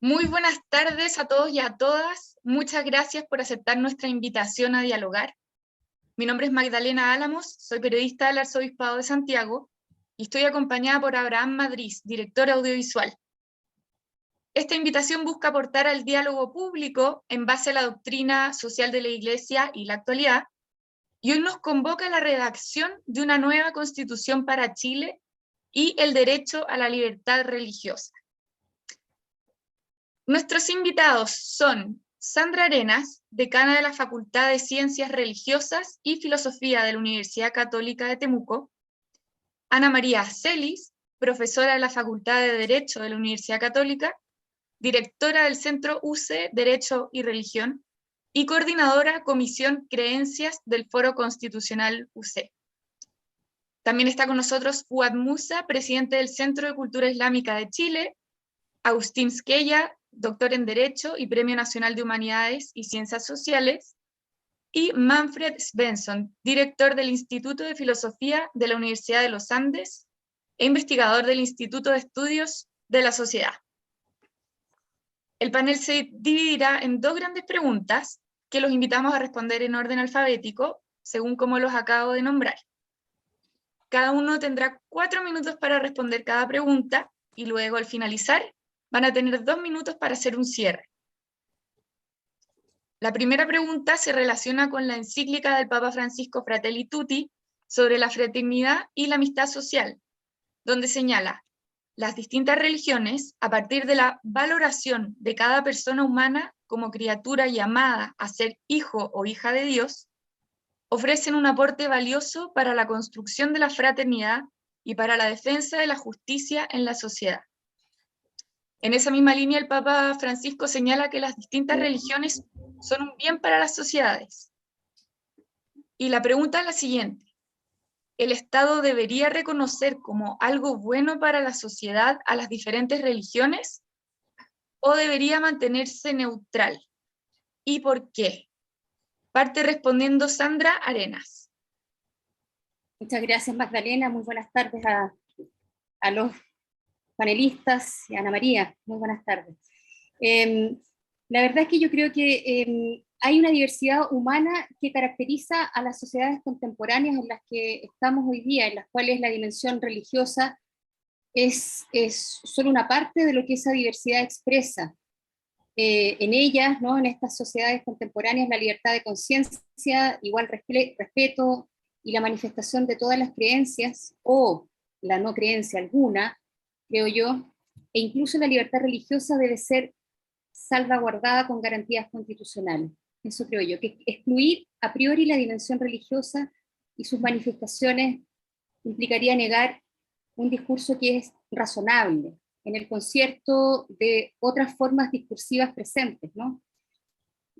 Muy buenas tardes a todos y a todas. Muchas gracias por aceptar nuestra invitación a dialogar. Mi nombre es Magdalena Álamos, soy periodista del Arzobispado de Santiago y estoy acompañada por Abraham Madrid, director audiovisual. Esta invitación busca aportar al diálogo público en base a la doctrina social de la Iglesia y la actualidad, y hoy nos convoca a la redacción de una nueva constitución para Chile y el derecho a la libertad religiosa. Nuestros invitados son Sandra Arenas, decana de la Facultad de Ciencias Religiosas y Filosofía de la Universidad Católica de Temuco, Ana María Celis, profesora de la Facultad de Derecho de la Universidad Católica, directora del Centro UC Derecho y Religión, y coordinadora Comisión Creencias del Foro Constitucional UC. También está con nosotros Fuad Musa, presidente del Centro de Cultura Islámica de Chile, Agustín Squella, doctor en Derecho y Premio Nacional de Humanidades y Ciencias Sociales, y Manfred Svensson, director del Instituto de Filosofía de la Universidad de los Andes e investigador del Instituto de Estudios de la Sociedad. El panel se dividirá en dos grandes preguntas que los invitamos a responder en orden alfabético, según como los acabo de nombrar. Cada uno tendrá 4 minutos para responder cada pregunta y luego, al finalizar, van a tener 2 minutos para hacer un cierre. La primera pregunta se relaciona con la encíclica del Papa Francisco Fratelli Tutti sobre la fraternidad y la amistad social, donde señala: las distintas religiones, a partir de la valoración de cada persona humana como criatura llamada a ser hijo o hija de Dios, ofrecen un aporte valioso para la construcción de la fraternidad y para la defensa de la justicia en la sociedad. En esa misma línea, el Papa Francisco señala que las distintas religiones son un bien para las sociedades. Y la pregunta es la siguiente: ¿el Estado debería reconocer como algo bueno para la sociedad a las diferentes religiones o debería mantenerse neutral? ¿Y por qué? Parte respondiendo Sandra Arenas. Muchas gracias, Magdalena. Muy buenas tardes a los panelistas y a Ana María. Muy buenas tardes. La verdad es que yo creo que hay una diversidad humana que caracteriza a las sociedades contemporáneas en las que estamos hoy día, en las cuales la dimensión religiosa es solo una parte de lo que esa diversidad expresa. En ellas, ¿no? En estas sociedades contemporáneas, la libertad de conciencia, igual respeto y la manifestación de todas las creencias o la no creencia alguna, creo yo, e incluso la libertad religiosa debe ser salvaguardada con garantías constitucionales. Eso creo yo, que excluir a priori la dimensión religiosa y sus manifestaciones implicaría negar un discurso que es razonable en el concierto de otras formas discursivas presentes, ¿no?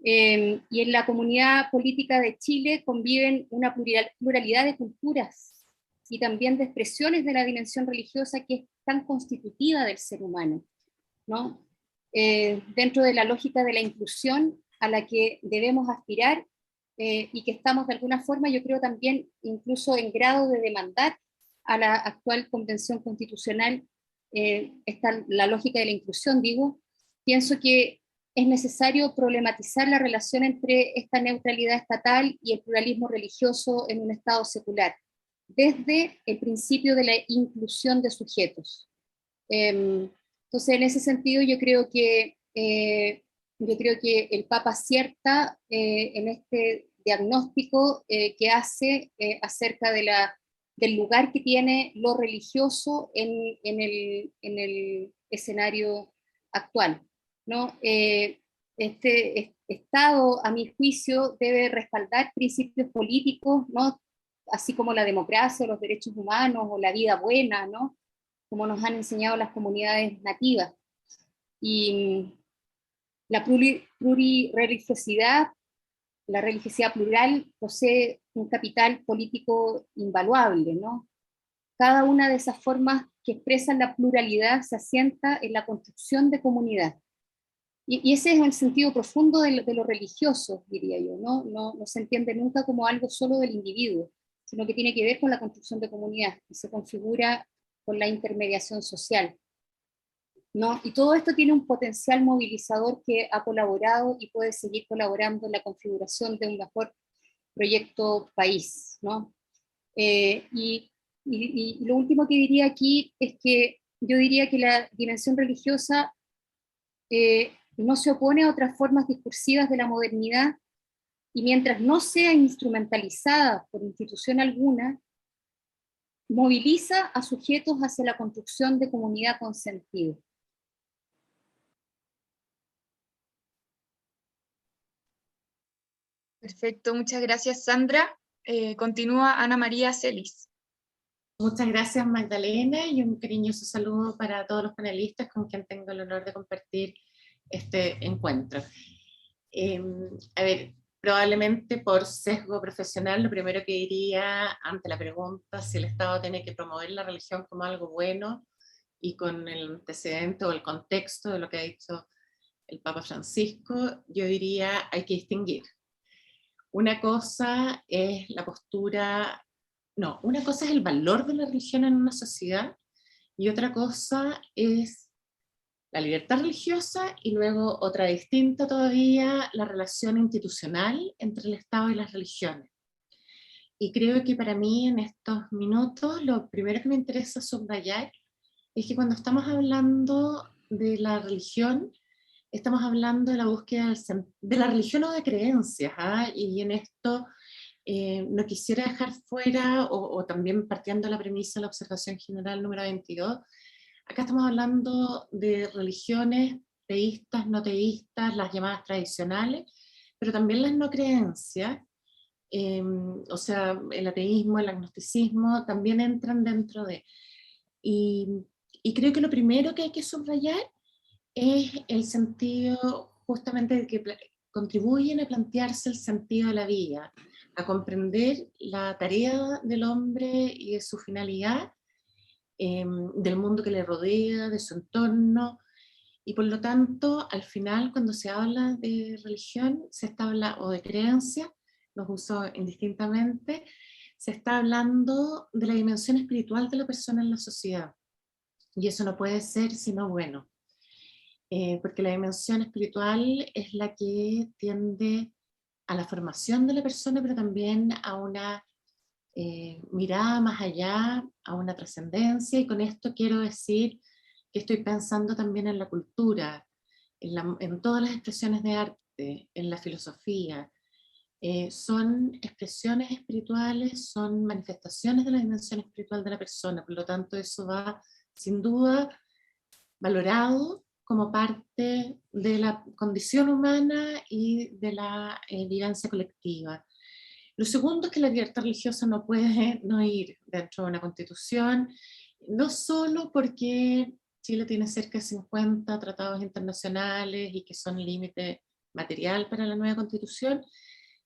Y en la comunidad política de Chile conviven una pluralidad de culturas y también de expresiones de la dimensión religiosa que es tan constitutiva del ser humano, ¿no? Dentro de la lógica de la inclusión a la que debemos aspirar y que estamos de alguna forma, yo creo también incluso en grado de demandar a la actual Convención Constitucional, está la lógica de la inclusión, digo. Pienso que es necesario problematizar la relación entre esta neutralidad estatal y el pluralismo religioso en un Estado secular, desde el principio de la inclusión de sujetos. Entonces, en ese sentido, yo creo que el Papa acierta en este diagnóstico que hace acerca del lugar que tiene lo religioso en el escenario actual, ¿no? Este Estado, a mi juicio, debe respaldar principios políticos, ¿no? Así como la democracia, los derechos humanos o la vida buena, ¿no? Como nos han enseñado las comunidades nativas. Y la plurireligiosidad, la religiosidad plural, posee un capital político invaluable, ¿no? Cada una de esas formas que expresan la pluralidad se asienta en la construcción de comunidad. Y ese es el sentido profundo de lo religioso, diría yo, ¿no? No se entiende nunca como algo solo del individuo, sino que tiene que ver con la construcción de comunidad y se configura con la intermediación social. ¿no? Y todo esto tiene un potencial movilizador que ha colaborado y puede seguir colaborando en la configuración de un mejor proyecto país, ¿no? Y lo último que diría aquí es que yo diría que la dimensión religiosa no se opone a otras formas discursivas de la modernidad, y mientras no sea instrumentalizada por institución alguna, moviliza a sujetos hacia la construcción de comunidad con sentido. Perfecto, muchas gracias, Sandra. Continúa Ana María Celis. Muchas gracias, Magdalena, y un cariñoso saludo para todos los panelistas con quien tengo el honor de compartir este encuentro. A ver, probablemente por sesgo profesional, lo primero que diría ante la pregunta si el Estado tiene que promover la religión como algo bueno, y con el antecedente o el contexto de lo que ha dicho el Papa Francisco, yo diría hay que distinguir. Una cosa es la postura, no, una cosa es el valor de la religión en una sociedad, y otra cosa es la libertad religiosa, y luego otra distinta todavía, la relación institucional entre el Estado y las religiones. Y creo que para mí en estos minutos lo primero que me interesa subrayar es que cuando estamos hablando de la religión, estamos hablando de la búsqueda de la religión o de creencias, ¿ah? Y en esto no quisiera dejar fuera, o también partiendo de la premisa de la observación general número 22, acá estamos hablando de religiones teístas, no teístas, las llamadas tradicionales, pero también las no creencias, o sea, el ateísmo, el agnosticismo, también entran dentro de... Y creo que lo primero que hay que subrayar es el sentido justamente de que contribuyen a plantearse el sentido de la vida, a comprender la tarea del hombre y de su finalidad, del mundo que le rodea, de su entorno, y por lo tanto, al final, cuando se habla de religión, se está hablando, o de creencia, los uso indistintamente, se está hablando de la dimensión espiritual de la persona en la sociedad, y eso no puede ser sino bueno. Porque la dimensión espiritual es la que tiende a la formación de la persona, pero también a una mirada más allá, a una trascendencia, y con esto quiero decir que estoy pensando también en la cultura, en todas las expresiones de arte, en la filosofía. Son expresiones espirituales, son manifestaciones de la dimensión espiritual de la persona, por lo tanto eso va sin duda valorado como parte de la condición humana y de la vivencia colectiva. Lo segundo es que la libertad religiosa no puede no ir dentro de una constitución, no solo porque Chile tiene cerca de 50 tratados internacionales y que son límite material para la nueva constitución,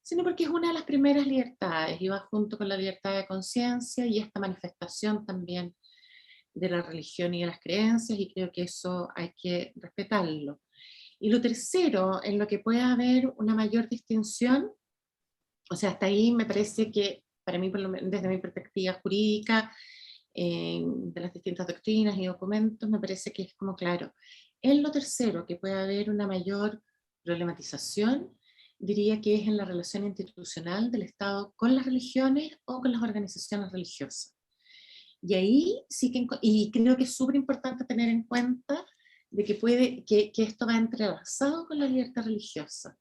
sino porque es una de las primeras libertades y va junto con la libertad de conciencia y esta manifestación también de la religión y de las creencias, y creo que eso hay que respetarlo. Y lo tercero, en lo que puede haber una mayor distinción, o sea, hasta ahí me parece que, para mí, por lo menos, desde mi perspectiva jurídica, de las distintas doctrinas y documentos, me parece que es como claro. En lo tercero, que puede haber una mayor problematización, diría que es en la relación institucional del Estado con las religiones o con las organizaciones religiosas. Y ahí sí que, y creo que es súper importante tener en cuenta de que esto va entrelazado con la libertad religiosa,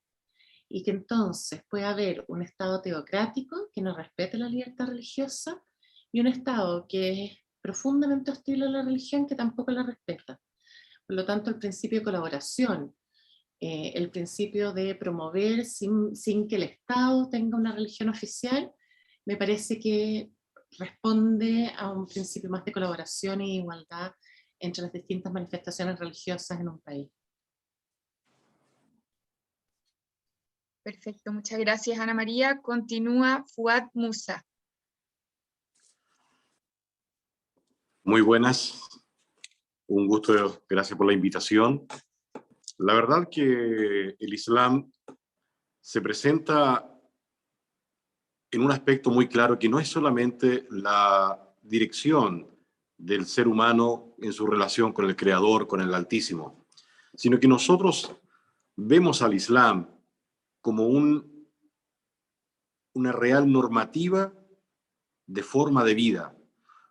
y que entonces puede haber un Estado teocrático que no respete la libertad religiosa, y un Estado que es profundamente hostil a la religión que tampoco la respeta. Por lo tanto, el principio de colaboración, el principio de promover sin que el Estado tenga una religión oficial, me parece que responde a un principio más de colaboración e igualdad entre las distintas manifestaciones religiosas en un país. Perfecto, muchas gracias, Ana María. Continúa Fuad Musa. Muy buenas, un gusto, gracias por la invitación. La verdad que el Islam se presenta en un aspecto muy claro, que no es solamente la dirección del ser humano en su relación con el Creador, con el Altísimo, sino que nosotros vemos al Islam como una real normativa de forma de vida,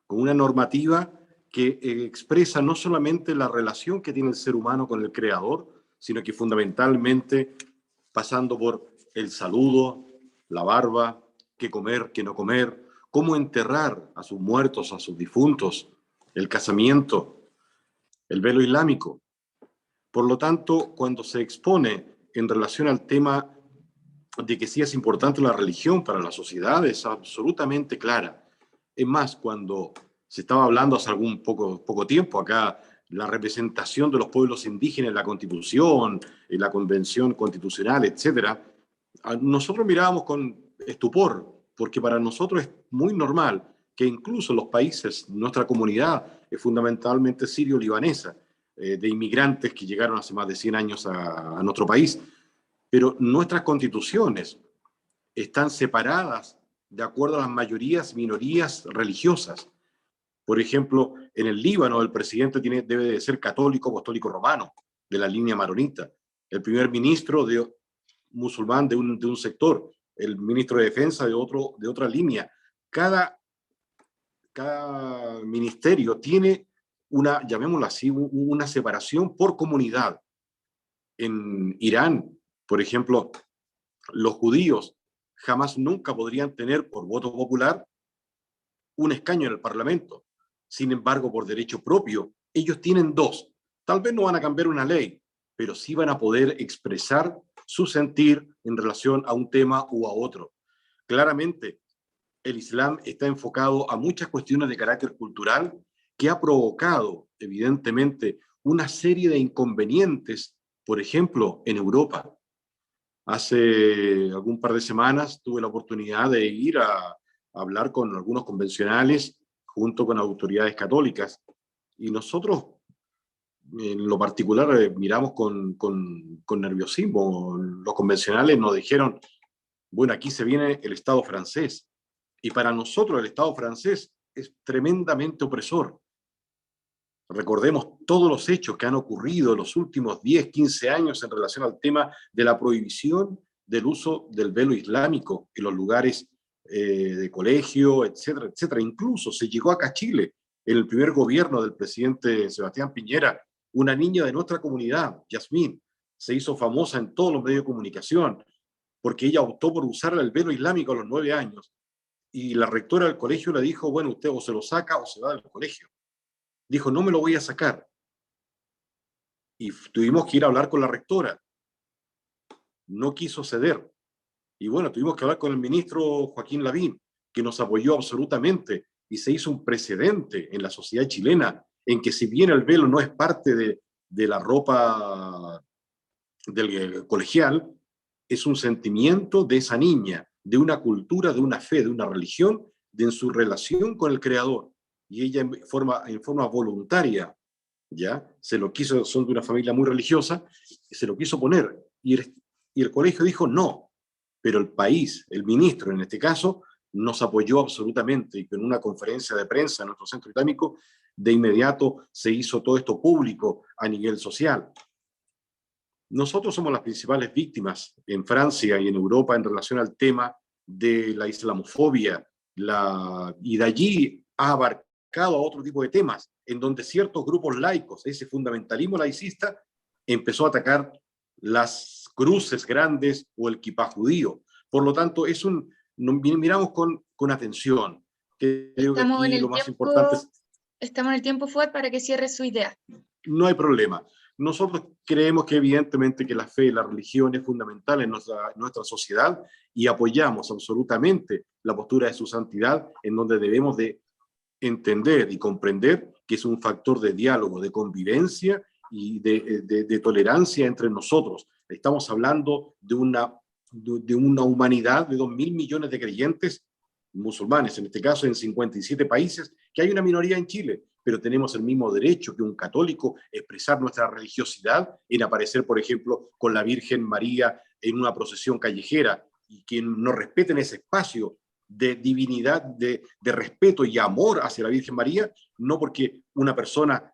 como una normativa que expresa no solamente la relación que tiene el ser humano con el Creador, sino que fundamentalmente pasando por el saludo, la barba, qué comer, qué no comer, cómo enterrar a sus muertos, a sus difuntos, el casamiento, el velo islámico. Por lo tanto, cuando se expone en relación al tema de que sí es importante la religión para la sociedad, es absolutamente clara. Es más, cuando se estaba hablando hace algún poco tiempo acá, la representación de los pueblos indígenas en la Constitución, en la Convención Constitucional, etcétera, nosotros mirábamos con estupor, porque para nosotros es muy normal que incluso los países, nuestra comunidad es fundamentalmente sirio-libanesa, de inmigrantes que llegaron hace más de 100 años a nuestro país, pero nuestras constituciones están separadas de acuerdo a las mayorías, minorías religiosas. Por ejemplo, en el Líbano el presidente debe de ser católico, apostólico romano, de la línea maronita. El primer ministro musulmán de un sector, el ministro de defensa de otra línea. Cada ministerio tiene una, llamémoslo así, una separación por comunidad. En Irán, por ejemplo, los judíos jamás nunca podrían tener por voto popular un escaño en el Parlamento. Sin embargo, por derecho propio, ellos tienen 2. Tal vez no van a cambiar una ley, pero sí van a poder expresar su sentir en relación a un tema u a otro. Claramente, el Islam está enfocado a muchas cuestiones de carácter cultural que ha provocado, evidentemente, una serie de inconvenientes, por ejemplo, en Europa. Hace algún par de semanas tuve la oportunidad de ir a hablar con algunos convencionales junto con autoridades católicas, y nosotros en lo particular miramos con nerviosismo. Los convencionales nos dijeron, bueno, aquí se viene el Estado francés, y para nosotros el Estado francés es tremendamente opresor. Recordemos todos los hechos que han ocurrido en los últimos 10, 15 años en relación al tema de la prohibición del uso del velo islámico en los lugares de colegio, etcétera, etcétera. Incluso se llegó acá a Chile, en el primer gobierno del presidente Sebastián Piñera, una niña de nuestra comunidad, Yasmín, se hizo famosa en todos los medios de comunicación porque ella optó por usar el velo islámico a los 9 años. Y la rectora del colegio le dijo, bueno, usted o se lo saca o se va del colegio. Dijo, no me lo voy a sacar. Y tuvimos que ir a hablar con la rectora. No quiso ceder. Y bueno, tuvimos que hablar con el ministro Joaquín Lavín, que nos apoyó absolutamente, y se hizo un precedente en la sociedad chilena, en que si bien el velo no es parte de la ropa del colegial, es un sentimiento de esa niña, de una cultura, de una fe, de una religión, en su relación con el Creador. Y ella en forma voluntaria, ¿ya? Se lo quiso, son de una familia muy religiosa, se lo quiso poner. Y el colegio dijo no, pero el país, el ministro en este caso, nos apoyó absolutamente, y con una conferencia de prensa en nuestro centro islámico, de inmediato se hizo todo esto público a nivel social. Nosotros somos las principales víctimas en Francia y en Europa en relación al tema de la islamofobia, y de allí ha abarcado a otro tipo de temas, en donde ciertos grupos laicos, ese fundamentalismo laicista, empezó a atacar las cruces grandes o el kipá judío. Por lo tanto, miramos con atención. Creo que aquí lo más importante es... Estamos en el tiempo, Fuad, para que cierre su idea. No hay problema. Nosotros creemos que evidentemente que la fe y la religión es fundamental en nuestra sociedad, y apoyamos absolutamente la postura de su santidad, en donde debemos de entender y comprender que es un factor de diálogo, de convivencia y de tolerancia entre nosotros. Estamos hablando de una humanidad de 2.000 millones de creyentes musulmanes, en este caso en 57 países, que hay una minoría en Chile, pero tenemos el mismo derecho que un católico expresar nuestra religiosidad en aparecer, por ejemplo, con la Virgen María en una procesión callejera, y que nos respeten ese espacio de divinidad, de respeto y amor hacia la Virgen María, no porque una persona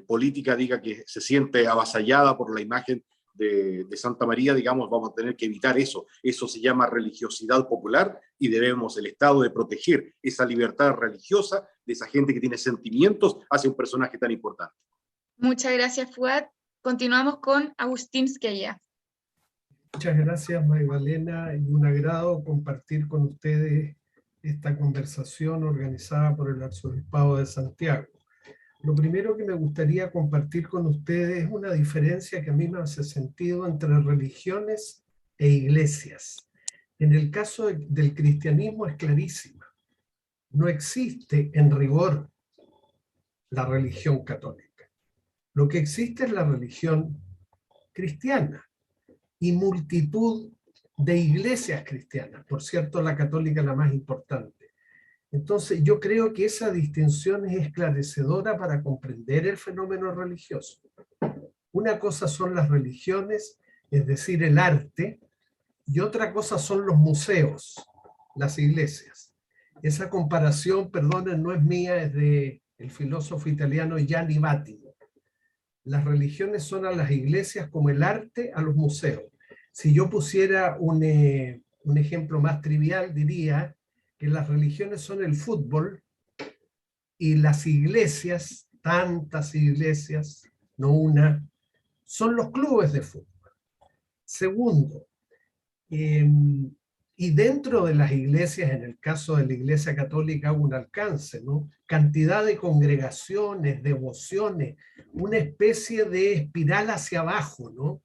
política diga que se siente avasallada por la imagen de Santa María, digamos, vamos a tener que evitar eso. Eso se llama religiosidad popular y debemos el Estado de proteger esa libertad religiosa de esa gente que tiene sentimientos hacia un personaje tan importante. Muchas gracias, Fuad. Continuamos con Agustín Squella. Muchas gracias, Magdalena, y un agrado compartir con ustedes esta conversación organizada por el Arzobispado de Santiago. Lo primero que me gustaría compartir con ustedes es una diferencia que a mí me hace sentido entre religiones e iglesias. En el caso del cristianismo es clarísima. No existe en rigor la religión católica. Lo que existe es la religión cristiana y multitud de iglesias cristianas. Por cierto, la católica es la más importante. Entonces, yo creo que esa distinción es esclarecedora para comprender el fenómeno religioso. Una cosa son las religiones, es decir, el arte, y otra cosa son los museos, las iglesias. Esa comparación, perdonen, no es mía, es del filósofo italiano Gianni Vattimo. Las religiones son a las iglesias como el arte a los museos. Si yo pusiera un ejemplo más trivial, diría que las religiones son el fútbol y las iglesias, tantas iglesias, no una, son los clubes de fútbol. Segundo, y dentro de las iglesias, en el caso de la Iglesia Católica, hago un alcance, ¿no? Cantidad de congregaciones, devociones, una especie de espiral hacia abajo, ¿no?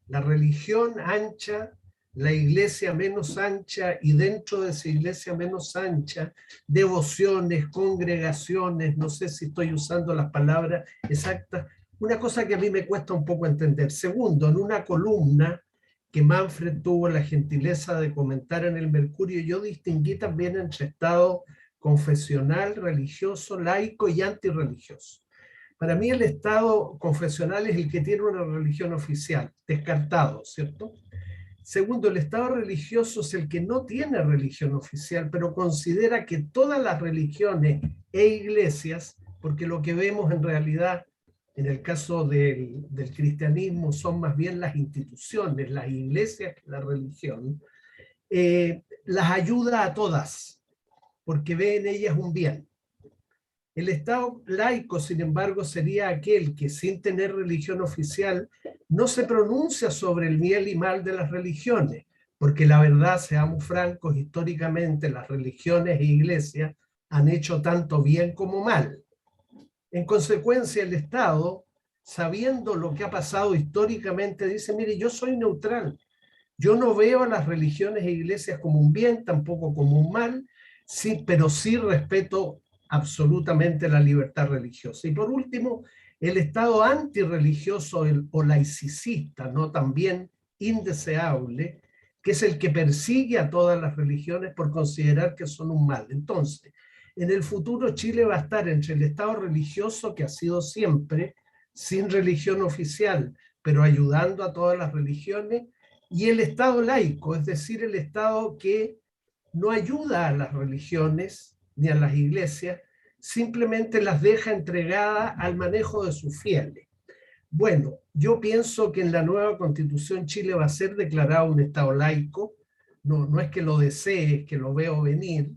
La religión ancha, la iglesia menos ancha, y dentro de esa iglesia menos ancha, devociones, congregaciones, no sé si estoy usando las palabras exactas, una cosa que a mí me cuesta un poco entender. Segundo, en una columna que Manfred tuvo la gentileza de comentar en el Mercurio, yo distinguí también entre estado confesional, religioso, laico y antirreligioso. Para mí el estado confesional es el que tiene una religión oficial, descartado, ¿cierto? Segundo, el estado religioso es el que no tiene religión oficial, pero considera que todas las religiones e iglesias, porque lo que vemos en realidad en el caso del cristianismo son más bien las instituciones, las iglesias que la religión, las ayuda a todas, porque ve en ellas un bien. El Estado laico, sin embargo, sería aquel que sin tener religión oficial no se pronuncia sobre el bien y mal de las religiones, porque la verdad, seamos francos, históricamente las religiones e iglesias han hecho tanto bien como mal. En consecuencia, el Estado, sabiendo lo que ha pasado históricamente, dice, mire, yo soy neutral. Yo no veo a las religiones e iglesias como un bien, tampoco como un mal, sí, pero sí respeto absolutamente la libertad religiosa. Y por último, el Estado antirreligioso o laicista, ¿no? También indeseable, que es el que persigue a todas las religiones por considerar que son un mal. Entonces, en el futuro Chile va a estar entre el Estado religioso, que ha sido siempre sin religión oficial, pero ayudando a todas las religiones, y el Estado laico, es decir, el Estado que no ayuda a las religiones ni a las iglesias, simplemente las deja entregadas al manejo de sus fieles. Bueno, yo pienso que en la nueva Constitución Chile va a ser declarado un Estado laico, no es que lo desee, es que lo veo venir,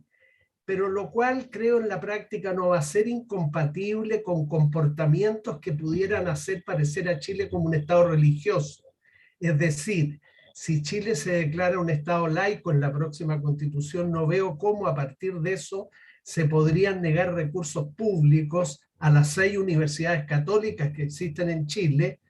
pero lo cual creo en la práctica no va a ser incompatible con comportamientos que pudieran hacer parecer a Chile como un Estado religioso. Es decir, si Chile se declara un Estado laico en la próxima Constitución, no veo cómo a partir de eso se podrían negar recursos públicos a las 6 universidades católicas que existen en Chile,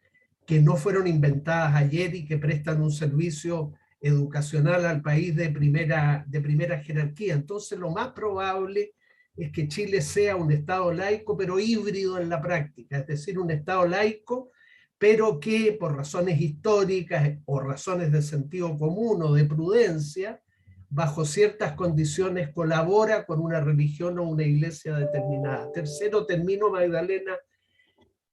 que no fueron inventadas ayer y que prestan un servicio educacional al país de primera jerarquía. Entonces, lo más probable es que Chile sea un Estado laico, pero híbrido en la práctica, es decir, un Estado laico, pero que por razones históricas o razones de sentido común o de prudencia, bajo ciertas condiciones colabora con una religión o una iglesia determinada. Tercero, termino, Magdalena,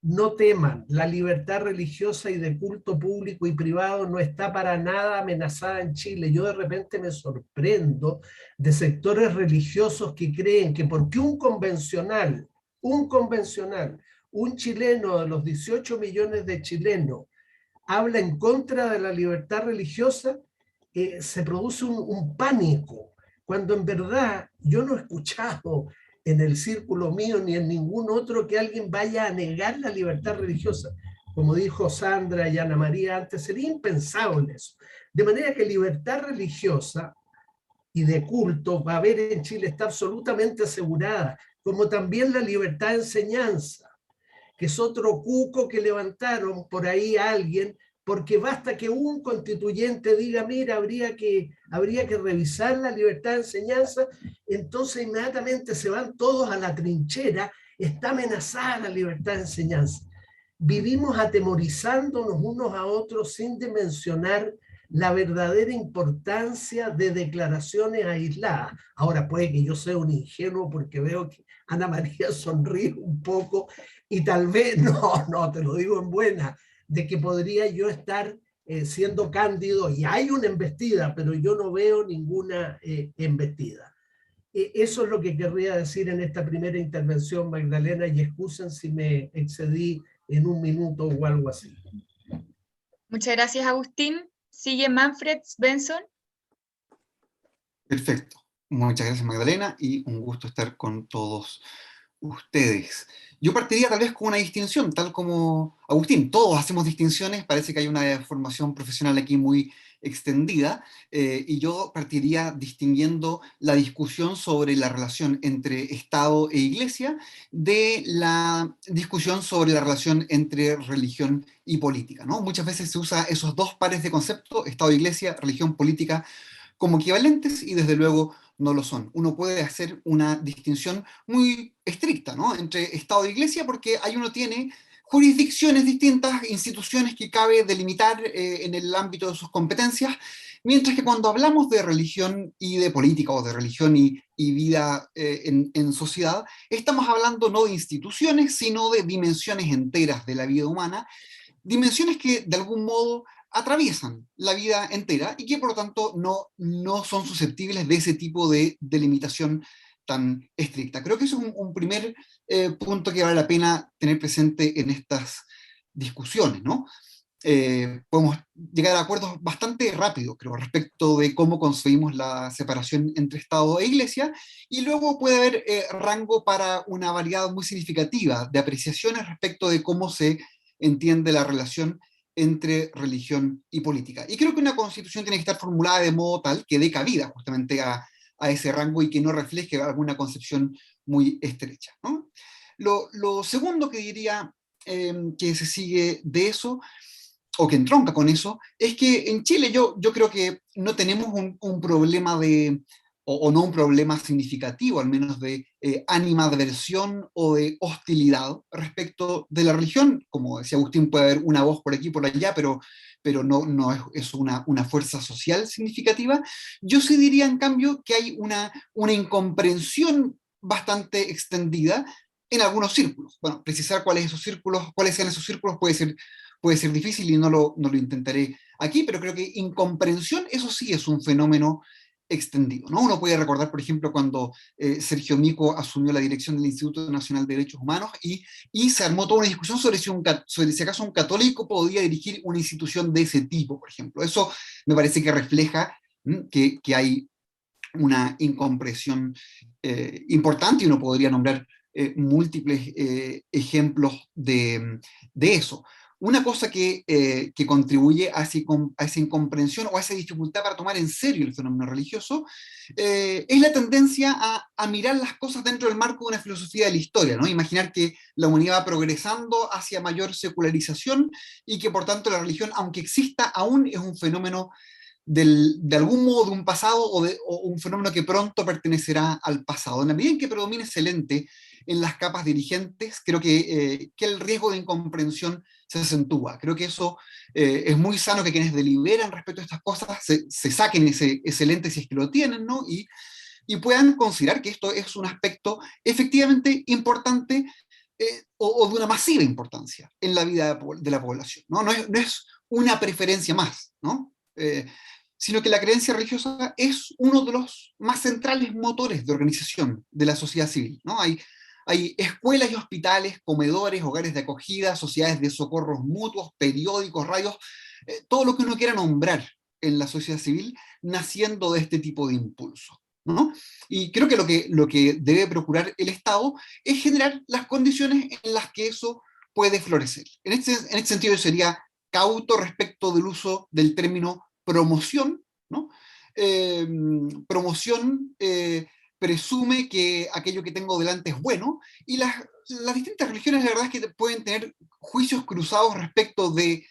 no teman, la libertad religiosa y de culto público y privado no está para nada amenazada en Chile. Yo de repente me sorprendo de sectores religiosos que creen que porque un chileno de los 18 millones de chilenos habla en contra de la libertad religiosa, se produce un pánico, cuando en verdad yo no he escuchado en el círculo mío ni en ningún otro que alguien vaya a negar la libertad religiosa. Como dijo Sandra y Ana María antes, sería impensable eso. De manera que libertad religiosa y de culto va a haber en Chile, está absolutamente asegurada, como también la libertad de enseñanza, que es otro cuco que levantaron por ahí a alguien, porque basta que un constituyente diga, mira, habría que revisar la libertad de enseñanza, entonces inmediatamente se van todos a la trinchera, está amenazada la libertad de enseñanza. Vivimos atemorizándonos unos a otros sin dimensionar la verdadera importancia de declaraciones aisladas. Ahora puede que yo sea un ingenuo porque veo que Ana María sonríe un poco y tal vez, no, te lo digo en buena, de que podría yo estar siendo cándido, y hay una embestida, pero yo no veo ninguna embestida. Eso es lo que querría decir en esta primera intervención, Magdalena, y excusen si me excedí en un minuto o algo así. Muchas gracias, Agustín. Sigue Manfred Svensson. Perfecto. Muchas gracias, Magdalena, y un gusto estar con todos ustedes. Yo partiría tal vez con una distinción, tal como Agustín, todos hacemos distinciones, parece que hay una formación profesional aquí muy extendida, y yo partiría distinguiendo la discusión sobre la relación entre Estado e Iglesia de la discusión sobre la relación entre religión y política, ¿no? Muchas veces se usa esos dos pares de conceptos, Estado e Iglesia, religión, política, como equivalentes, y desde luego no lo son. Uno puede hacer una distinción muy estricta, ¿no?, entre Estado e Iglesia, porque ahí uno tiene jurisdicciones distintas, instituciones que cabe delimitar en el ámbito de sus competencias, mientras que cuando hablamos de religión y de política, o de religión y vida en sociedad, estamos hablando no de instituciones, sino de dimensiones enteras de la vida humana, dimensiones que de algún modo atraviesan la vida entera y que por lo tanto no son susceptibles de ese tipo de delimitación tan estricta. Creo que eso es un primer punto que vale la pena tener presente en estas discusiones, ¿no? Podemos llegar a acuerdos bastante rápido, creo, respecto de cómo concebimos la separación entre Estado e Iglesia, y luego puede haber rango para una variedad muy significativa de apreciaciones respecto de cómo se entiende la relación entre religión y política. Y creo que una constitución tiene que estar formulada de modo tal que dé cabida justamente a ese rango y que no refleje alguna concepción muy estrecha, ¿no? Lo segundo que diría que se sigue de eso, o que entronca con eso, es que en Chile yo creo que no tenemos un problema o no un problema significativo, al menos de animadversión o de hostilidad respecto de la religión. Como decía Agustín, puede haber una voz por aquí por allá, pero no es una fuerza social significativa. Yo sí diría, en cambio, que hay una incomprensión bastante extendida en algunos círculos. Bueno, precisar cuáles sean esos círculos puede ser difícil, y no lo intentaré aquí, pero creo que incomprensión, eso sí es un fenómeno extendido, ¿no? Uno puede recordar, por ejemplo, cuando Sergio Mico asumió la dirección del Instituto Nacional de Derechos Humanos y se armó toda una discusión sobre si acaso un católico podía dirigir una institución de ese tipo, por ejemplo. Eso me parece que refleja que hay una incomprensión importante, y uno podría nombrar múltiples ejemplos de eso. Una cosa que contribuye a esa incomprensión o a esa dificultad para tomar en serio el fenómeno religioso es la tendencia a mirar las cosas dentro del marco de una filosofía de la historia, ¿no? Imaginar que la humanidad va progresando hacia mayor secularización y que por tanto la religión, aunque exista aún, es un fenómeno de algún modo de un pasado o un fenómeno que pronto pertenecerá al pasado. En la medida en que predomine ese lente en las capas dirigentes, creo que el riesgo de incomprensión se acentúa. Creo que eso es muy sano, que quienes deliberan respecto a estas cosas se saquen ese lente, si es que lo tienen, ¿no? Y puedan considerar que esto es un aspecto efectivamente importante o de una masiva importancia en la vida de la población, ¿no? No es una preferencia más, ¿no? Sino que la creencia religiosa es uno de los más centrales motores de organización de la sociedad civil, ¿no? Hay escuelas y hospitales, comedores, hogares de acogida, sociedades de socorros mutuos, periódicos, radios, todo lo que uno quiera nombrar en la sociedad civil, naciendo de este tipo de impulso, ¿no? Y creo que lo que debe procurar el Estado es generar las condiciones en las que eso puede florecer. En este sentido, yo sería cauto respecto del uso del término promoción, ¿no? Promoción presume que aquello que tengo delante es bueno, y las distintas religiones, la verdad es que pueden tener juicios cruzados respecto de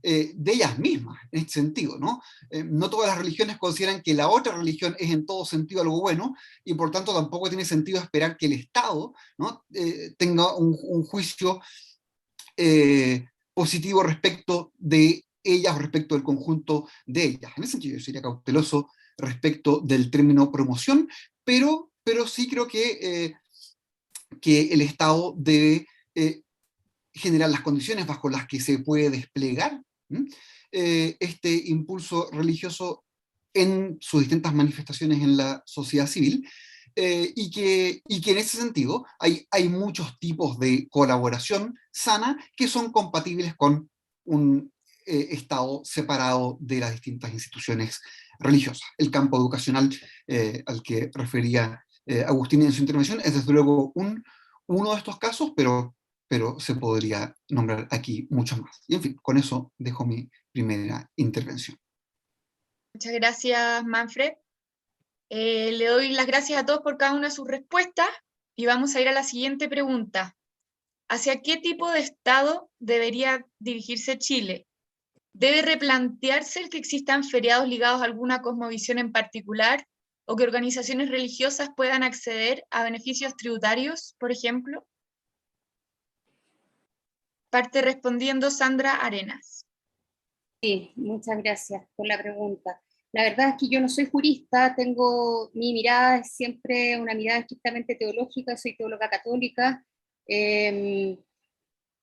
ellas mismas, en este sentido, ¿no? No todas las religiones consideran que la otra religión es en todo sentido algo bueno, y por tanto tampoco tiene sentido esperar que el Estado, ¿no? Tenga un juicio positivo respecto de ellas o respecto del conjunto de ellas. En ese sentido yo sería cauteloso respecto del término promoción, pero sí creo que el Estado debe generar las condiciones bajo las que se puede desplegar este impulso religioso en sus distintas manifestaciones en la sociedad civil, y que en ese sentido hay muchos tipos de colaboración sana que son compatibles con un Estado separado de las distintas instituciones religiosas. El campo educacional al que refería Agustín en su intervención es desde luego uno de estos casos, pero se podría nombrar aquí muchos más. Y en fin, con eso dejo mi primera intervención. Muchas gracias, Manfred. Le doy las gracias a todos por cada una de sus respuestas y vamos a ir a la siguiente pregunta. ¿Hacia qué tipo de Estado debería dirigirse Chile? ¿Debe replantearse el que existan feriados ligados a alguna cosmovisión en particular o que organizaciones religiosas puedan acceder a beneficios tributarios, por ejemplo? Parte respondiendo Sandra Arenas. Sí, muchas gracias por la pregunta. La verdad es que yo no soy jurista, mi mirada es siempre una mirada estrictamente teológica, soy teóloga católica,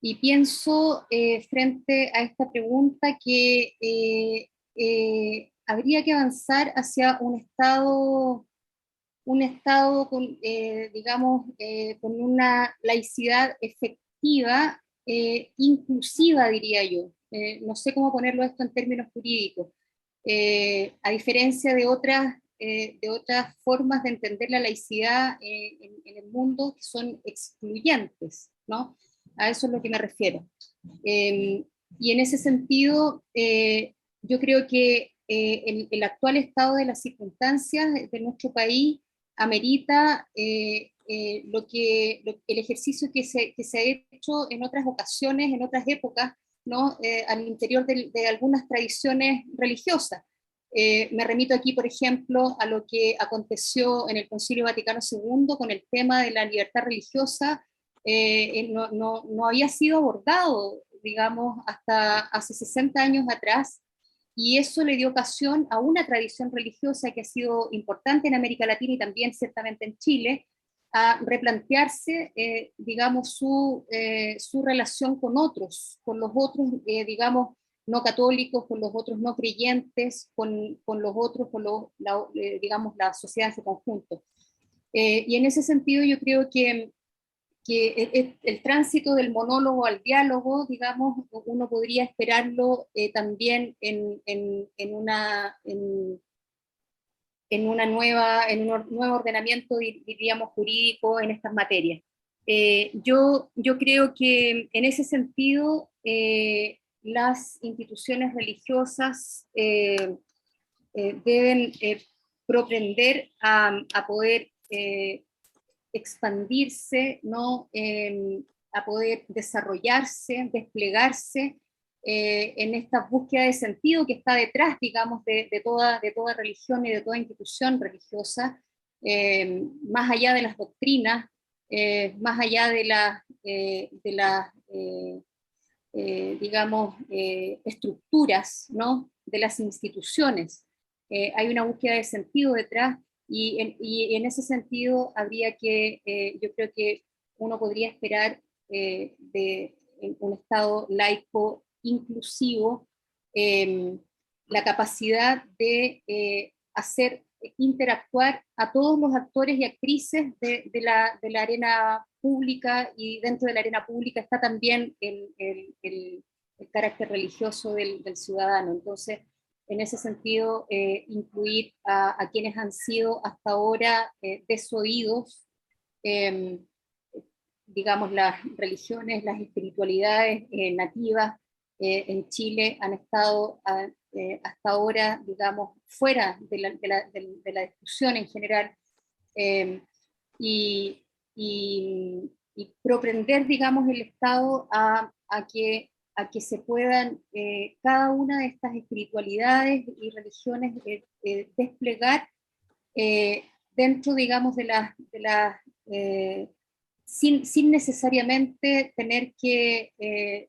y pienso frente a esta pregunta que habría que avanzar hacia un Estado con, digamos, con una laicidad efectiva, inclusiva, diría yo. No sé cómo ponerlo esto en términos jurídicos. A diferencia de otras formas de entender la laicidad en el mundo que son excluyentes, ¿no? A eso es lo que me refiero. Y en ese sentido, yo creo que el actual estado de las circunstancias de nuestro país amerita el ejercicio que se ha hecho en otras ocasiones, en otras épocas, ¿no? Al interior de algunas tradiciones religiosas. Me remito aquí, por ejemplo, a lo que aconteció en el Concilio Vaticano II con el tema de la libertad religiosa. No había sido abordado, digamos, hasta hace 60 años atrás, y eso le dio ocasión a una tradición religiosa que ha sido importante en América Latina y también ciertamente en Chile, a replantearse, digamos, su relación con los otros, digamos, no católicos, con los otros no creyentes, con los otros, digamos, la sociedad en su conjunto. Y en ese sentido yo creo que el tránsito del monólogo al diálogo, digamos, uno podría esperarlo también en un nuevo ordenamiento, diríamos, jurídico en estas materias. Yo creo que en ese sentido las instituciones religiosas deben propender a poder expandirse, ¿no? A poder desarrollarse, desplegarse en esta búsqueda de sentido que está detrás, digamos, de toda religión y de toda institución religiosa, más allá de las doctrinas, más allá de las digamos, estructuras, ¿no? De las instituciones. Hay una búsqueda de sentido detrás. Y en ese sentido habría que, yo creo que uno podría esperar de un Estado laico inclusivo, la capacidad de hacer interactuar a todos los actores y actrices de la arena pública, y dentro de la arena pública está también el carácter religioso del ciudadano. Entonces, en ese sentido, incluir a quienes han sido hasta ahora desoídos, digamos, las religiones, las espiritualidades nativas en Chile han estado hasta ahora, digamos, fuera de la discusión en general, y propender, digamos, el Estado a que se puedan cada una de estas espiritualidades y religiones desplegar dentro, digamos, sin necesariamente tener que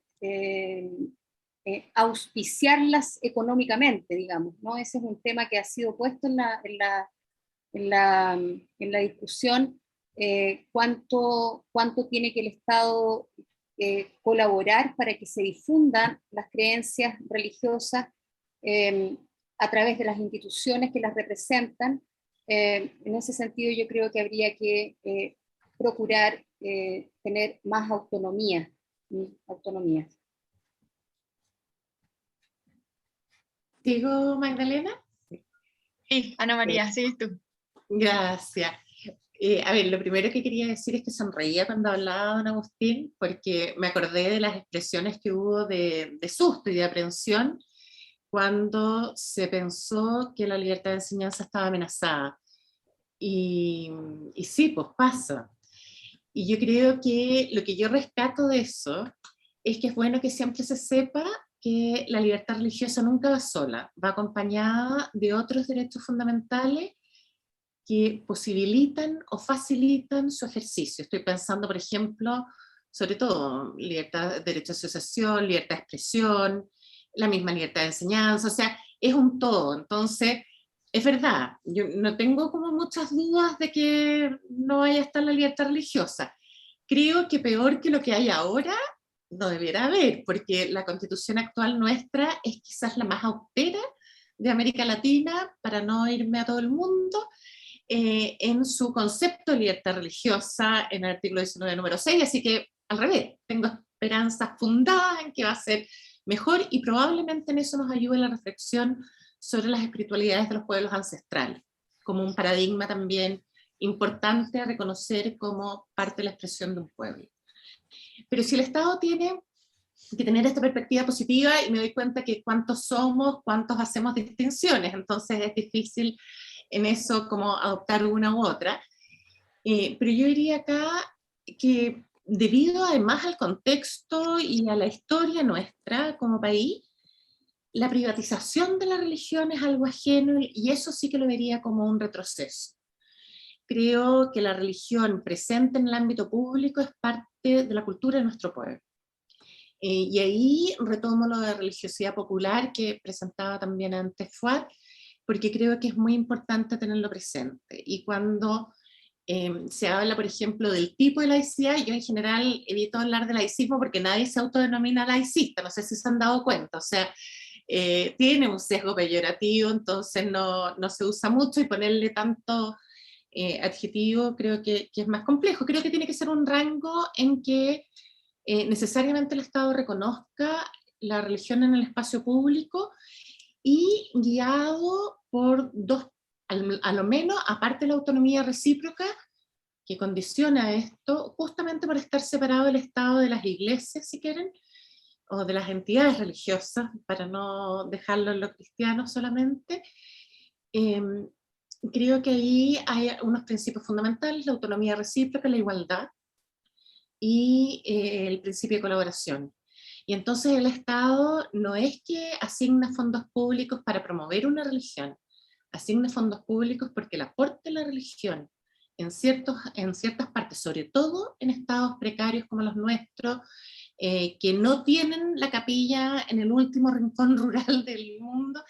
auspiciarlas económicamente, digamos, ¿no? Ese es un tema que ha sido puesto en la discusión, cuánto tiene que el Estado colaborar para que se difundan las creencias religiosas a través de las instituciones que las representan. En ese sentido, yo creo que habría que procurar tener más autonomía. ¿Digo, Magdalena? Sí, Ana María, sigues tú. Gracias. A ver, lo primero que quería decir es que sonreía cuando hablaba don Agustín, porque me acordé de las expresiones que hubo de susto y de aprensión cuando se pensó que la libertad de enseñanza estaba amenazada. Y sí, pues pasa. Y yo creo que lo que yo rescato de eso es que es bueno que siempre se sepa que la libertad religiosa nunca va sola, va acompañada de otros derechos fundamentales que posibilitan o facilitan su ejercicio. Estoy pensando, por ejemplo, sobre todo, libertad, derecho a asociación, libertad de expresión, la misma libertad de enseñanza, o sea, es un todo. Entonces, es verdad, yo no tengo como muchas dudas de que no vaya a estar la libertad religiosa. Creo que peor que lo que hay ahora no debiera haber, porque la constitución actual nuestra es quizás la más austera de América Latina, para no irme a todo el mundo, en su concepto de libertad religiosa en el artículo 19, número 6, así que al revés, tengo esperanzas fundadas en que va a ser mejor, y probablemente en eso nos ayude la reflexión sobre las espiritualidades de los pueblos ancestrales, como un paradigma también importante a reconocer como parte de la expresión de un pueblo. Pero si el Estado tiene que tener esta perspectiva positiva, y me doy cuenta que cuántos somos, cuántos hacemos distinciones, entonces es difícil en eso como adoptar una u otra, pero yo diría acá que debido además al contexto y a la historia nuestra como país, la privatización de la religión es algo ajeno, y eso sí que lo vería como un retroceso. Creo que la religión presente en el ámbito público es parte de la cultura de nuestro pueblo. Y ahí retomo lo de religiosidad popular que presentaba también antes Fuad, porque creo que es muy importante tenerlo presente. Y cuando se habla, por ejemplo, del tipo de laicidad, yo en general evito hablar de laicismo porque nadie se autodenomina laicista, no sé si se han dado cuenta, o sea, tiene un sesgo peyorativo, entonces no se usa mucho, y ponerle tanto adjetivo creo que es más complejo. Creo que tiene que ser un rango en que necesariamente el Estado reconozca la religión en el espacio público, y guiado por dos, a lo menos, aparte de la autonomía recíproca que condiciona esto, justamente por estar separado el Estado de las iglesias, si quieren, o de las entidades religiosas, para no dejarlo en lo cristiano solamente. Creo que ahí hay unos principios fundamentales: la autonomía recíproca, la igualdad y el principio de colaboración. Y entonces el Estado no es que asigna fondos públicos para promover una religión, asigna fondos públicos porque el aporte de la religión en ciertas partes, sobre todo en estados precarios como los nuestros, que no tienen la capilla en el último rincón rural del mundo,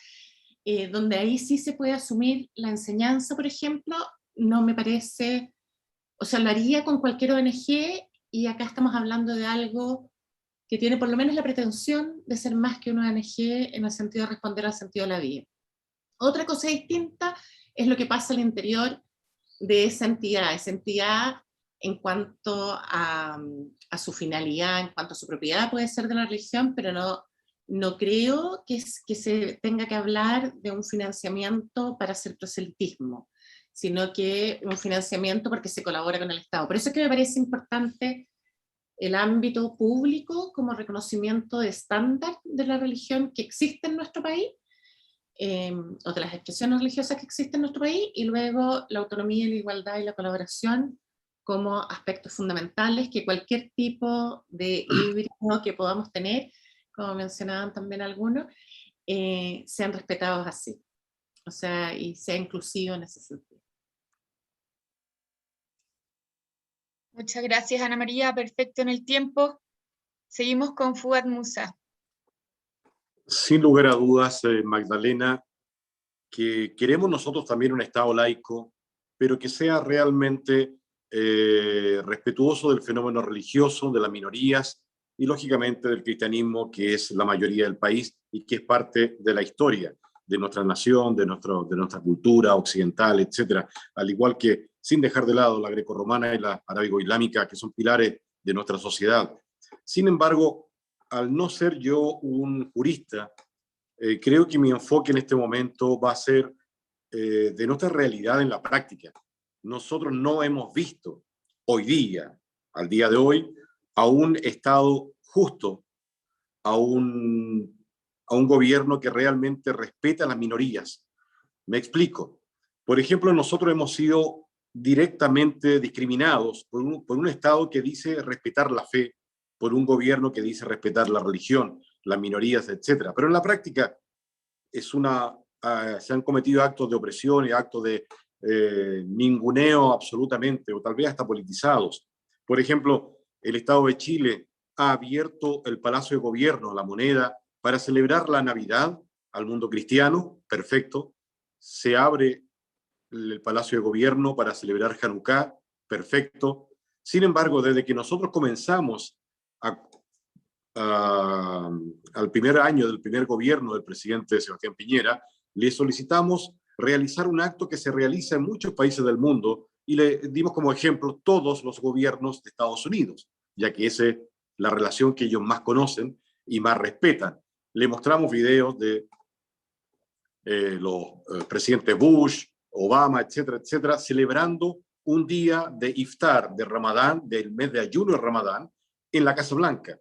donde ahí sí se puede asumir la enseñanza, por ejemplo, no me parece, o sea, lo haría con cualquier ONG, y acá estamos hablando de algo que tiene por lo menos la pretensión de ser más que una ONG en el sentido de responder al sentido de la vida. Otra cosa distinta es lo que pasa al interior de esa entidad en cuanto a su finalidad, en cuanto a su propiedad puede ser de la religión, pero no creo que se tenga que hablar de un financiamiento para hacer proselitismo, sino que un financiamiento porque se colabora con el Estado. Por eso es que me parece importante el ámbito público como reconocimiento de estándar de la religión que existe en nuestro país, o de las expresiones religiosas que existen en nuestro país, y luego la autonomía, la igualdad y la colaboración como aspectos fundamentales que cualquier tipo de híbrido que podamos tener, como mencionaban también algunos, sean respetados así, o sea, y sea inclusivo en ese sentido. Muchas gracias, Ana María. Perfecto en el tiempo. Seguimos con Fuad Musa. Sin lugar a dudas, Magdalena, que queremos nosotros también un Estado laico, pero que sea realmente respetuoso del fenómeno religioso, de las minorías y lógicamente del cristianismo, que es la mayoría del país y que es parte de la historia de nuestra nación, de nuestra cultura occidental, etcétera, al igual que sin dejar de lado la grecorromana y la arábigo-islámica, que son pilares de nuestra sociedad. Sin embargo, al no ser yo un jurista, creo que mi enfoque en este momento va a ser de nuestra realidad en la práctica. Nosotros no hemos visto hoy día, al día de hoy, a un Estado justo, a un gobierno que realmente respeta a las minorías. Me explico. Por ejemplo, nosotros hemos sido directamente discriminados por un Estado que dice respetar la fe, por un gobierno que dice respetar la religión, las minorías, etc. Pero en la práctica se han cometido actos de opresión y actos de ninguneo absolutamente, o tal vez hasta politizados. Por ejemplo, el Estado de Chile ha abierto el Palacio de Gobierno, la Moneda, para celebrar la Navidad al mundo cristiano, perfecto. Se abre el Palacio de Gobierno para celebrar Hanukkah, perfecto. Sin embargo, desde que nosotros comenzamos al primer año del primer gobierno del presidente Sebastián Piñera, le solicitamos realizar un acto que se realiza en muchos países del mundo y le dimos como ejemplo todos los gobiernos de Estados Unidos, ya que esa es la relación que ellos más conocen y más respetan. Le mostramos videos de los presidentes Bush, Obama, etcétera, etcétera, celebrando un día de iftar, de Ramadán, del mes de ayuno de Ramadán, en la Casa Blanca.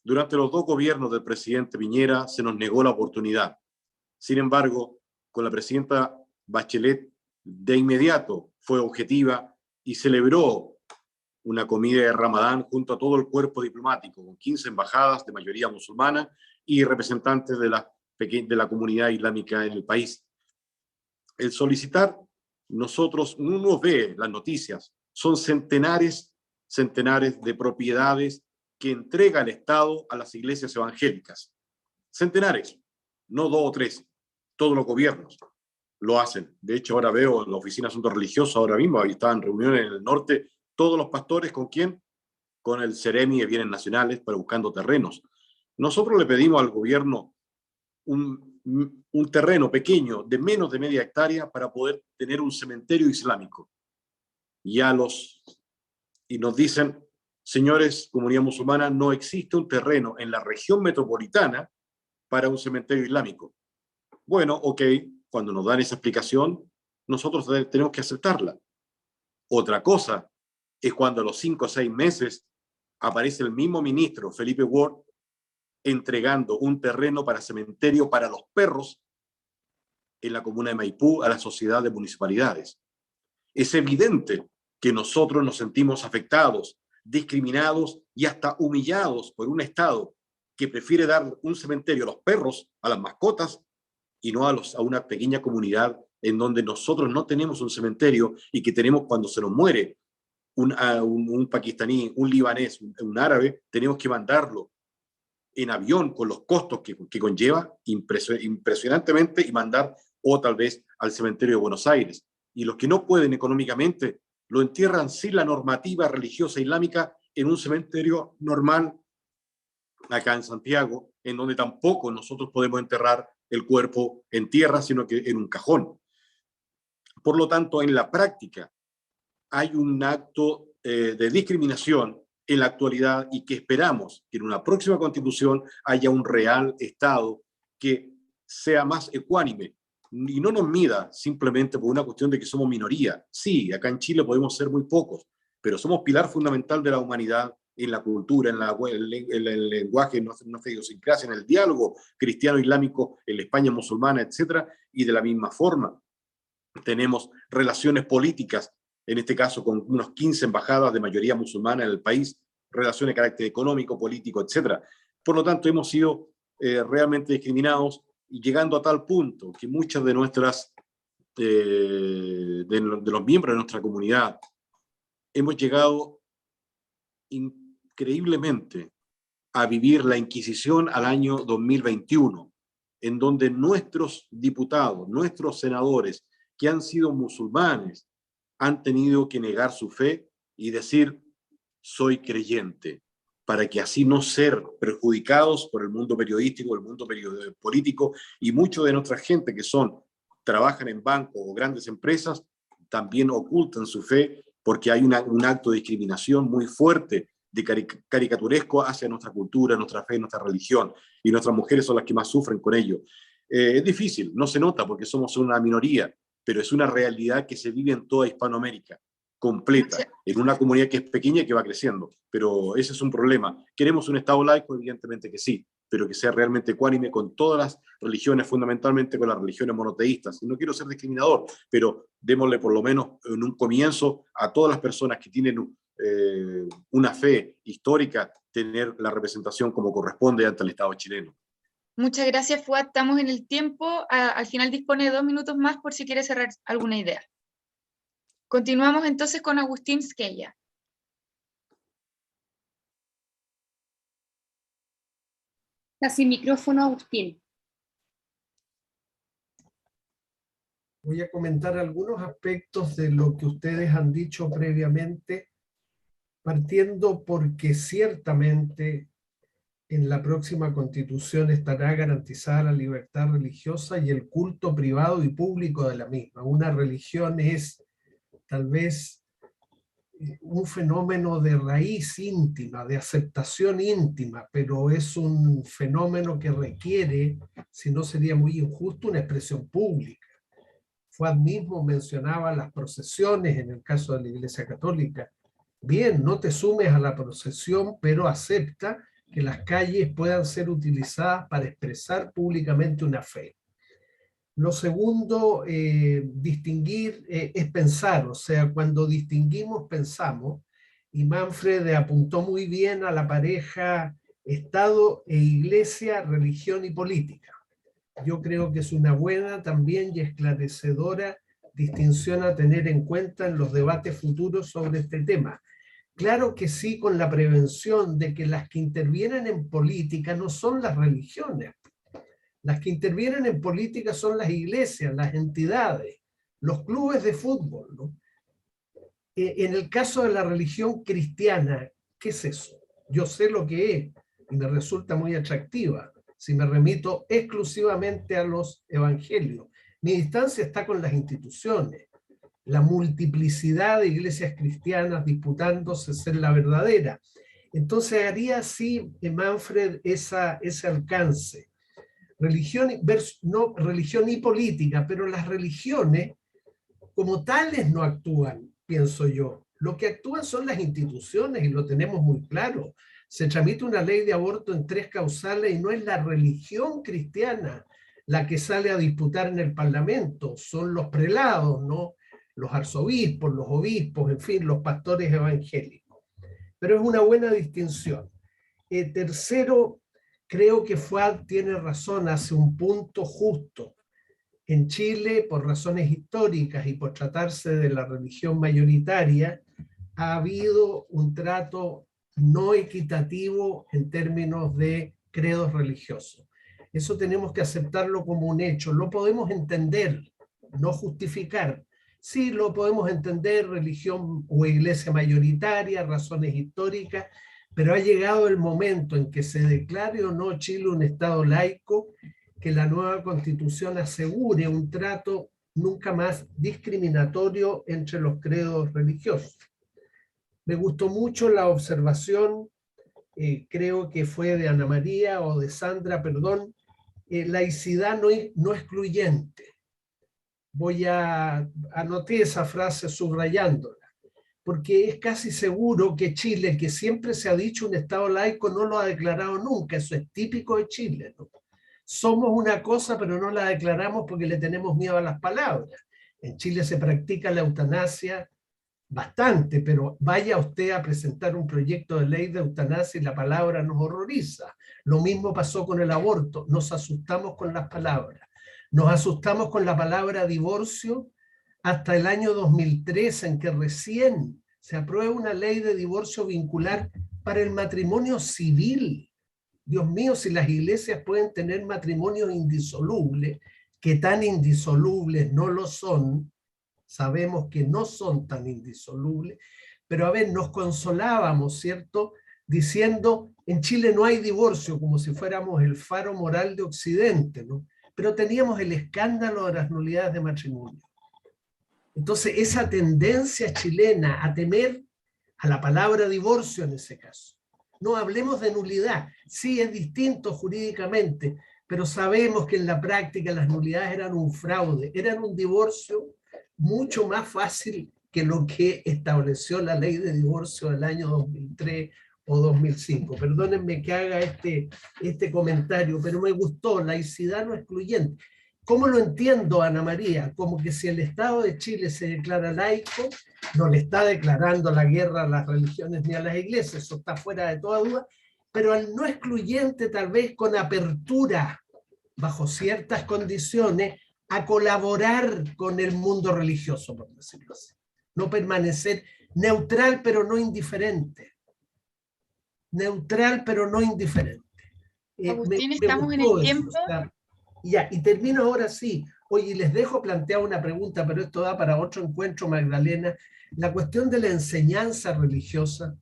Durante los dos gobiernos del presidente Piñera se nos negó la oportunidad. Sin embargo, con la presidenta Bachelet, de inmediato fue objetiva y celebró una comida de Ramadán junto a todo el cuerpo diplomático, con 15 embajadas de mayoría musulmana y representantes de la comunidad islámica en el país. El solicitar, nosotros, uno ve las noticias, son centenares de propiedades que entrega el Estado a las iglesias evangélicas. Centenares, no 2 o 3, todos los gobiernos lo hacen. De hecho, ahora veo en la Oficina de Asuntos Religiosos, ahora mismo, ahí estaban en reuniones en el norte, todos los pastores, ¿con quién? Con el Ceremi de Bienes Nacionales, para buscando terrenos. Nosotros le pedimos al gobierno un terreno pequeño de menos de media hectárea para poder tener un cementerio islámico. Y nos dicen, señores, comunidad musulmana, no existe un terreno en la región metropolitana para un cementerio islámico. Bueno, ok, cuando nos dan esa explicación, nosotros tenemos que aceptarla. Otra cosa es cuando a los 5 o 6 meses aparece el mismo ministro, Felipe Ward, entregando un terreno para cementerio para los perros en la comuna de Maipú a la sociedad de municipalidades. Es evidente que nosotros nos sentimos afectados, discriminados y hasta humillados por un Estado que prefiere dar un cementerio a los perros, a las mascotas, y no a una pequeña comunidad en donde nosotros no tenemos un cementerio y que tenemos, cuando se nos muere un pakistaní, un libanés, un árabe, tenemos que mandarlo en avión con los costos que conlleva impresionantemente y mandar o tal vez al cementerio de Buenos Aires. Y los que no pueden económicamente lo entierran sin la normativa religiosa islámica en un cementerio normal acá en Santiago, en donde tampoco nosotros podemos enterrar el cuerpo en tierra, sino que en un cajón. Por lo tanto, en la práctica hay un acto de discriminación en la actualidad y que esperamos que en una próxima constitución haya un real Estado que sea más ecuánime y no nos mida simplemente por una cuestión de que somos minoría. Sí, acá en Chile podemos ser muy pocos, pero somos pilar fundamental de la humanidad en la cultura, en el lenguaje, en nuestra idiosincrasia, en el diálogo cristiano-islámico, en la España musulmana, etcétera, y de la misma forma tenemos relaciones políticas, en este caso con unos 15 embajadas de mayoría musulmana en el país, relaciones de carácter económico, político, etcétera. Por lo tanto, hemos sido realmente discriminados y llegando a tal punto que muchas de nuestras, de los miembros de nuestra comunidad, hemos llegado increíblemente a vivir la Inquisición al año 2021, en donde nuestros diputados, nuestros senadores, que han sido musulmanes, han tenido que negar su fe y decir, soy creyente, para que así no ser perjudicados por el mundo periodístico, el mundo político, y mucho de nuestra gente que trabajan en bancos o grandes empresas, también ocultan su fe porque hay un acto de discriminación muy fuerte, de caricaturesco hacia nuestra cultura, nuestra fe, nuestra religión, y nuestras mujeres son las que más sufren con ello. Es difícil, no se nota porque somos una minoría, pero es una realidad que se vive en toda Hispanoamérica, completa, en una comunidad que es pequeña y que va creciendo, pero ese es un problema. ¿Queremos un Estado laico? Evidentemente que sí, pero que sea realmente ecuánime con todas las religiones, fundamentalmente con las religiones monoteístas. Y no quiero ser discriminador, pero démosle por lo menos en un comienzo a todas las personas que tienen una fe histórica, tener la representación como corresponde ante el Estado chileno. Muchas gracias, Fuad. Estamos en el tiempo. Al final dispone de 2 minutos más por si quiere cerrar alguna idea. Continuamos entonces con Agustín Squella. Está sin micrófono, Agustín. Voy a comentar algunos aspectos de lo que ustedes han dicho previamente, partiendo porque ciertamente en la próxima Constitución estará garantizada la libertad religiosa y el culto privado y público de la misma. Una religión es tal vez un fenómeno de raíz íntima, de aceptación íntima, pero es un fenómeno que requiere, si no sería muy injusto, una expresión pública. Fuad mismo mencionaba las procesiones en el caso de la Iglesia Católica. Bien, no te sumes a la procesión, pero acepta que las calles puedan ser utilizadas para expresar públicamente una fe. Lo segundo, distinguir es pensar, o sea, cuando distinguimos, pensamos, y Manfred apuntó muy bien a la pareja Estado e Iglesia, religión y política. Yo creo que es una buena también y esclarecedora distinción a tener en cuenta en los debates futuros sobre este tema. Claro que sí, con la prevención de que las que intervienen en política no son las religiones. Las que intervienen en política son las iglesias, las entidades, los clubes de fútbol, ¿no? En el caso de la religión cristiana, ¿qué es eso? Yo sé lo que es y me resulta muy atractiva si me remito exclusivamente a los evangelios. Mi distancia está con las instituciones, la multiplicidad de iglesias cristianas disputándose ser la verdadera. Entonces haría así, Manfred, ese alcance. Religión, no religión y política, pero las religiones como tales no actúan, pienso yo. Lo que actúan son las instituciones y lo tenemos muy claro. Se tramita una ley de aborto en 3 causales y no es la religión cristiana la que sale a disputar en el Parlamento, son los prelados, ¿no? Los arzobispos, los obispos, en fin, los pastores evangélicos. Pero es una buena distinción. Tercero, creo que Fuad tiene razón, hace un punto justo. En Chile, por razones históricas y por tratarse de la religión mayoritaria, ha habido un trato no equitativo en términos de credos religiosos. Eso tenemos que aceptarlo como un hecho. Lo podemos entender, no justificar, Sí, lo podemos entender, religión o iglesia mayoritaria, razones históricas, pero ha llegado el momento en que se declare o no Chile un Estado laico, que la nueva Constitución asegure un trato nunca más discriminatorio entre los credos religiosos. Me gustó mucho la observación, creo que fue de Ana María o de Sandra, perdón, laicidad no excluyente. Anoté esa frase subrayándola, porque es casi seguro que Chile, que siempre se ha dicho un Estado laico, no lo ha declarado nunca. Eso es típico de Chile, ¿no? Somos una cosa, pero no la declaramos porque le tenemos miedo a las palabras. En Chile se practica la eutanasia bastante, pero vaya usted a presentar un proyecto de ley de eutanasia y la palabra nos horroriza. Lo mismo pasó con el aborto, nos asustamos con las palabras. Nos asustamos con la palabra divorcio hasta el año 2003, en que recién se aprueba una ley de divorcio vincular para el matrimonio civil. Dios mío, si las iglesias pueden tener matrimonios indisolubles, que tan indisolubles no lo son, sabemos que no son tan indisolubles, pero a ver, nos consolábamos, ¿cierto?, diciendo, en Chile no hay divorcio, como si fuéramos el faro moral de Occidente, ¿no? Pero teníamos el escándalo de las nulidades de matrimonio. Entonces, esa tendencia chilena a temer a la palabra divorcio en ese caso. No hablemos de nulidad, sí es distinto jurídicamente, pero sabemos que en la práctica las nulidades eran un fraude, eran un divorcio mucho más fácil que lo que estableció la ley de divorcio del año 2003 o 2005. Perdónenme que haga este comentario, pero me gustó, laicidad no excluyente. ¿Cómo lo entiendo, Ana María? Como que si el Estado de Chile se declara laico, no le está declarando la guerra a las religiones ni a las iglesias, eso está fuera de toda duda, pero al no excluyente, tal vez con apertura, bajo ciertas condiciones, a colaborar con el mundo religioso, por decirlo así. No permanecer neutral, pero no indiferente. Neutral, pero no indiferente. Agustín, estamos en el tiempo. Ya, y termino ahora sí. Oye, les dejo plantear una pregunta, pero esto da para otro encuentro, Magdalena. La cuestión de la enseñanza religiosa.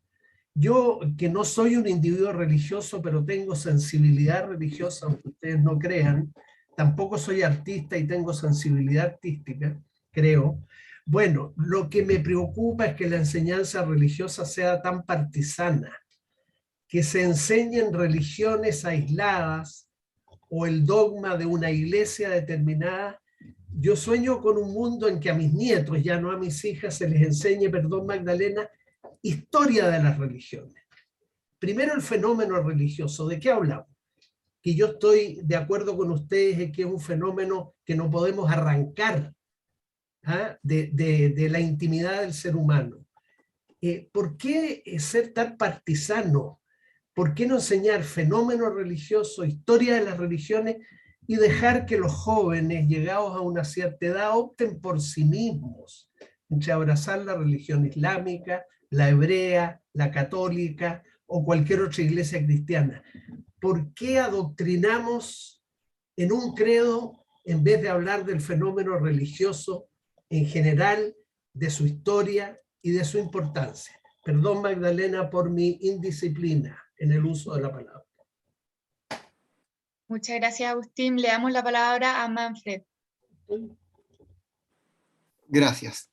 Yo, que no soy un individuo religioso, pero tengo sensibilidad religiosa, aunque ustedes no crean, tampoco soy artista y tengo sensibilidad artística, creo. Bueno, lo que me preocupa es que la enseñanza religiosa sea tan partisana, que se enseñen religiones aisladas o el dogma de una iglesia determinada. Yo sueño con un mundo en que a mis nietos, ya no a mis hijas, se les enseñe, perdón Magdalena, historia de las religiones. Primero el fenómeno religioso, ¿de qué hablamos? Que yo estoy de acuerdo con ustedes en que es un fenómeno que no podemos arrancar de la intimidad del ser humano. ¿Por qué ser tan partisano? ¿Por qué no enseñar fenómenos religiosos, historia de las religiones y dejar que los jóvenes, llegados a una cierta edad, opten por sí mismos entre abrazar la religión islámica, la hebrea, la católica o cualquier otra iglesia cristiana? ¿Por qué adoctrinamos en un credo en vez de hablar del fenómeno religioso en general, de su historia y de su importancia? Perdón, Magdalena, por mi indisciplina en el uso de la palabra. Muchas gracias, Agustín. Le damos la palabra a Manfred. Gracias.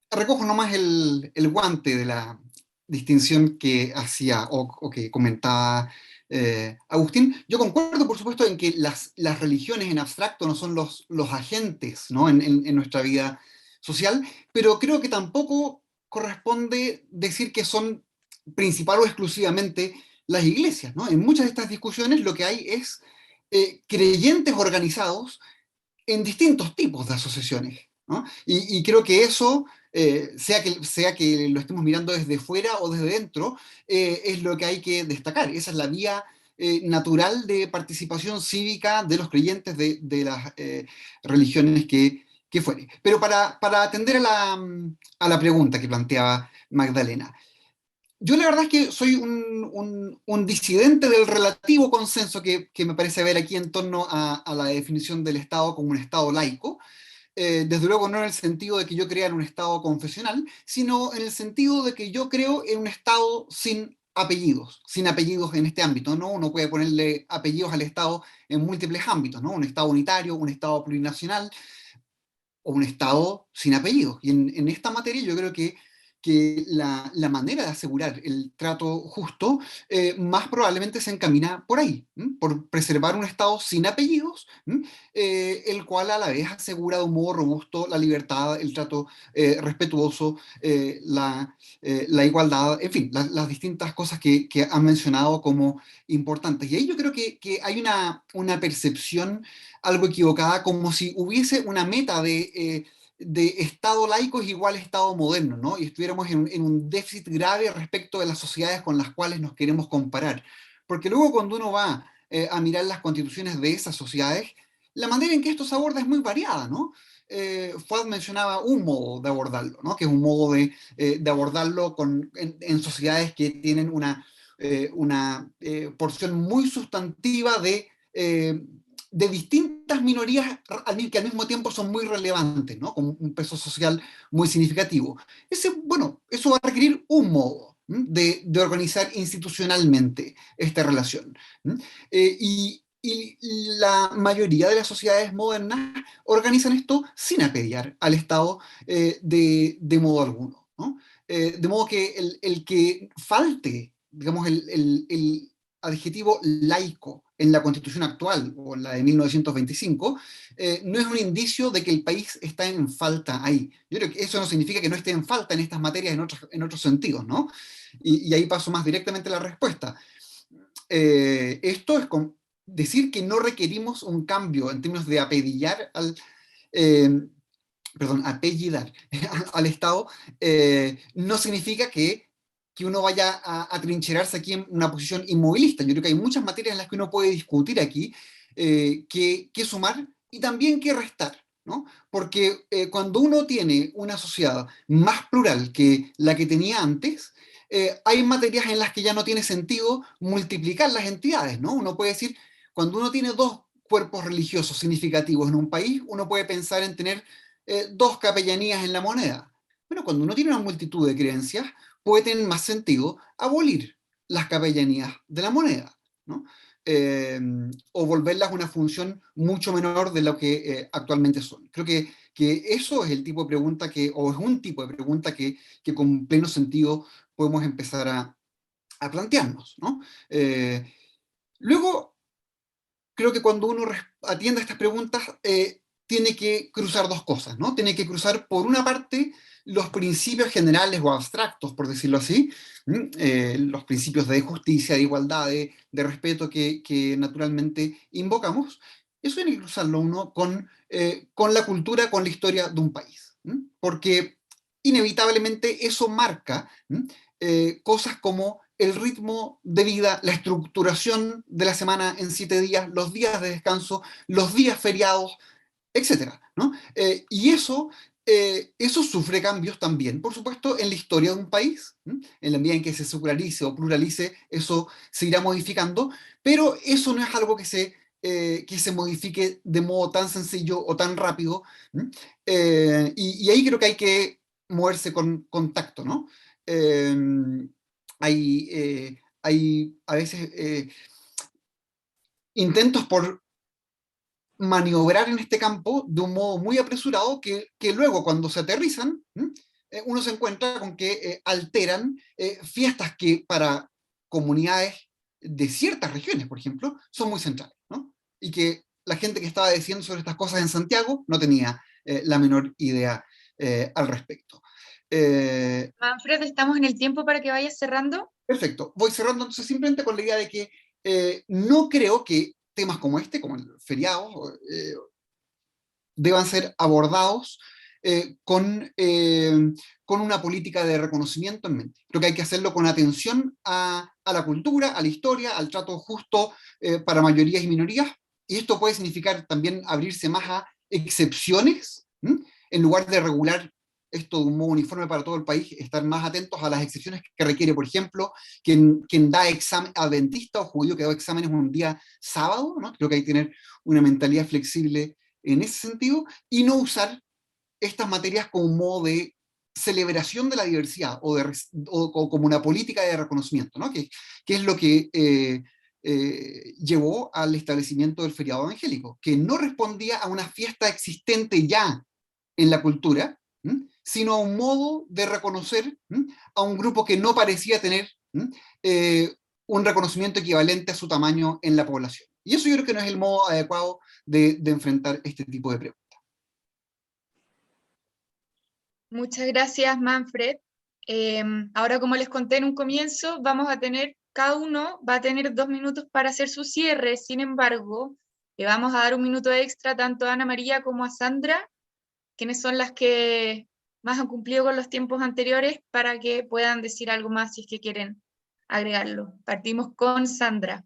Recojo nomás el guante de la distinción que hacía o que comentaba Agustín. Yo concuerdo, por supuesto, en que las religiones en abstracto no son los agentes, ¿no?, en nuestra vida social, pero creo que tampoco corresponde decir que son principal o exclusivamente las iglesias, ¿no? En muchas de estas discusiones lo que hay es creyentes organizados en distintos tipos de asociaciones, ¿no? Y creo que eso, sea que lo estemos mirando desde fuera o desde dentro, es lo que hay que destacar. Esa es la vía natural de participación cívica de los creyentes de las religiones que fuere. Pero para atender a la pregunta que planteaba Magdalena, yo la verdad es que soy un disidente del relativo consenso que me parece haber aquí en torno a la definición del Estado como un Estado laico. desde luego no en el sentido de que yo crea en un Estado confesional, sino en el sentido de que yo creo en un Estado sin apellidos en este ámbito, ¿no? Uno puede ponerle apellidos al Estado en múltiples ámbitos, ¿no? Un Estado unitario, un Estado plurinacional, o un Estado sin apellidos. Y en esta materia yo creo que la manera de asegurar el trato justo más probablemente se encamina por ahí, por preservar un Estado sin apellidos, el cual a la vez asegura de un modo robusto la libertad, el trato respetuoso, la igualdad, en fin, las distintas cosas que han mencionado como importantes. Y ahí yo creo que hay una percepción algo equivocada, como si hubiese una meta de Estado laico es igual a Estado moderno, ¿no? Y estuviéramos en un déficit grave respecto de las sociedades con las cuales nos queremos comparar. Porque luego cuando uno va a mirar las constituciones de esas sociedades, la manera en que esto se aborda es muy variada, ¿no? Fuad mencionaba un modo de abordarlo, ¿no? Que es un modo de abordarlo en sociedades que tienen una porción muy sustantiva de distintas minorías que al mismo tiempo son muy relevantes, ¿no? Con un peso social muy significativo. Bueno, eso va a requerir un modo de organizar institucionalmente esta relación. Y la mayoría de las sociedades modernas organizan esto sin apellar al Estado de modo alguno, ¿no? De modo que el que falte, digamos, el adjetivo laico en la Constitución actual o en la de 1925, no es un indicio de que el país está en falta ahí. Yo creo que eso no significa que no esté en falta en estas materias en otros sentidos, ¿no? Y ahí paso más directamente a la respuesta. Esto es decir que no requerimos un cambio en términos de apellidar apellidar al Estado, no significa que uno vaya a atrincherarse aquí en una posición inmovilista. Yo creo que hay muchas materias en las que uno puede discutir aquí qué sumar y también qué restar, ¿no? Porque cuando uno tiene una sociedad más plural que la que tenía antes, hay materias en las que ya no tiene sentido multiplicar las entidades, ¿no? Uno puede decir, cuando uno tiene dos cuerpos religiosos significativos en un país, uno puede pensar en tener dos capellanías en la moneda. Bueno, cuando uno tiene una multitud de creencias, puede tener más sentido abolir las capellanías de la moneda, ¿no? O volverlas una función mucho menor de lo que actualmente son. Creo que eso es el tipo de pregunta o es un tipo de pregunta que con pleno sentido podemos empezar a plantearnos, ¿no? Luego, creo que cuando uno atiende a estas preguntas, tiene que cruzar dos cosas, ¿no? Tiene que cruzar, por una parte, los principios generales o abstractos, por decirlo así, los principios de justicia, de igualdad, de respeto que naturalmente invocamos. Eso tiene que cruzarlo uno con la cultura, con la historia de un país, porque inevitablemente eso marca cosas como el ritmo de vida, la estructuración de la semana en 7 días, los días de descanso, los días feriados, etcétera, ¿no? Y eso sufre cambios también, por supuesto, en la historia de un país, en la medida en que se secularice o pluralice, eso se irá modificando, pero eso no es algo que se modifique de modo tan sencillo o tan rápido, y ahí creo que hay que moverse con tacto, ¿no? Hay a veces intentos por maniobrar en este campo de un modo muy apresurado que luego cuando se aterrizan, uno se encuentra con que alteran fiestas que para comunidades de ciertas regiones, por ejemplo, son muy centrales, ¿no? Y que la gente que estaba diciendo sobre estas cosas en Santiago no tenía la menor idea al respecto. Manfred, estamos en el tiempo para que vayas cerrando. Perfecto, voy cerrando entonces simplemente con la idea de que no creo que temas como este, como el feriado, deban ser abordados con una política de reconocimiento en mente. Creo que hay que hacerlo con atención a la cultura, a la historia, al trato justo para mayorías y minorías, y esto puede significar también abrirse más a excepciones, en lugar de regular esto de un modo uniforme para todo el país, estar más atentos a las excepciones que requiere, por ejemplo, quien da examen adventista o judío que da exámenes un día sábado, ¿no? Creo que hay que tener una mentalidad flexible en ese sentido, y no usar estas materias como un modo de celebración de la diversidad o como una política de reconocimiento, ¿no? Que es lo que llevó al establecimiento del feriado evangélico, que no respondía a una fiesta existente ya en la cultura, sino a un modo de reconocer a un grupo que no parecía tener un reconocimiento equivalente a su tamaño en la población. Y eso yo creo que no es el modo adecuado de enfrentar este tipo de preguntas. Muchas gracias, Manfred. Ahora, como les conté en un comienzo, cada uno va a tener 2 minutos para hacer su cierre. Sin embargo, le vamos a dar un minuto extra tanto a Ana María como a Sandra, quienes son las que más han cumplido con los tiempos anteriores, para que puedan decir algo más si es que quieren agregarlo. Partimos con Sandra.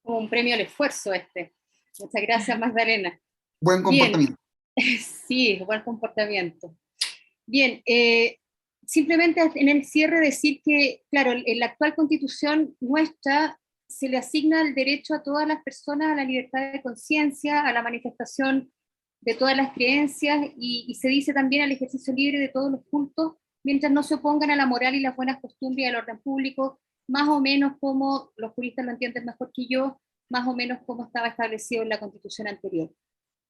Como un premio al esfuerzo este. Muchas gracias, Magdalena. Buen comportamiento. Bien. Sí, buen comportamiento. Bien, simplemente en el cierre decir que, claro, en la actual constitución nuestra se le asigna el derecho a todas las personas a la libertad de conciencia, a la manifestación de todas las creencias, y se dice también al ejercicio libre de todos los cultos, mientras no se opongan a la moral y las buenas costumbres y al orden público, más o menos como los juristas lo entienden mejor que yo, más o menos como estaba establecido en la constitución anterior.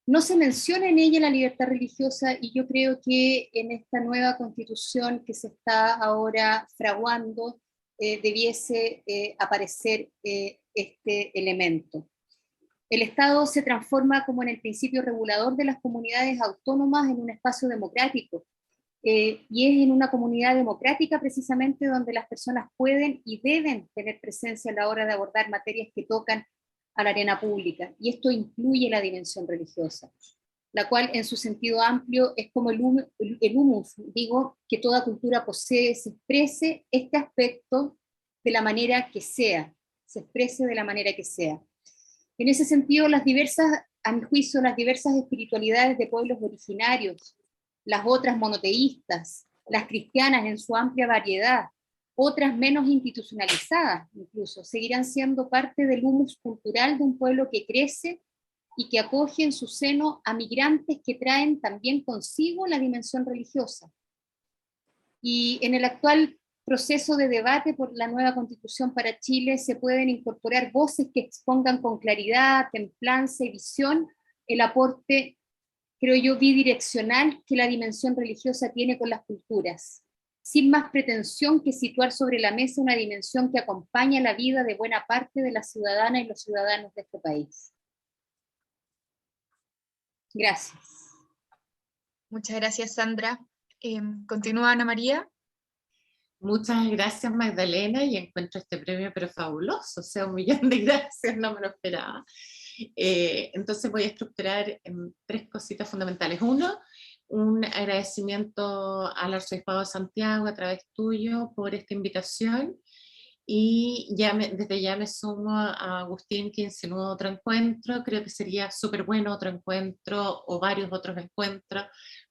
No se menciona en ella la libertad religiosa, y yo creo que en esta nueva constitución que se está ahora fraguando debiese aparecer este elemento. El Estado se transforma como en el principio regulador de las comunidades autónomas en un espacio democrático, y es en una comunidad democrática precisamente donde las personas pueden y deben tener presencia a la hora de abordar materias que tocan a la arena pública, y esto incluye la dimensión religiosa, la cual en su sentido amplio es como el humus, digo, que toda cultura posee, se exprese este aspecto de la manera que sea, se exprese de la manera que sea. En ese sentido, a mi juicio, las diversas espiritualidades de pueblos originarios, las otras monoteístas, las cristianas en su amplia variedad, otras menos institucionalizadas incluso, seguirán siendo parte del humus cultural de un pueblo que crece y que acoge en su seno a migrantes que traen también consigo la dimensión religiosa. Y en el actual proceso de debate por la nueva Constitución para Chile se pueden incorporar voces que expongan con claridad, templanza y visión el aporte, creo yo, bidireccional que la dimensión religiosa tiene con las culturas, sin más pretensión que situar sobre la mesa una dimensión que acompaña la vida de buena parte de las ciudadanas y los ciudadanos de este país. Gracias. Muchas gracias, Sandra. Continúa Ana María. Muchas gracias, Magdalena, y encuentro este premio pero fabuloso, o sea, 1.000.000 de gracias, no me lo esperaba. Entonces voy a estructurar en 3 cositas fundamentales. Uno, un agradecimiento al Arzobispado de Santiago a través tuyo por esta invitación, y desde ya me sumo a Agustín, que insinuó otro encuentro. Creo que sería súper bueno otro encuentro o varios otros encuentros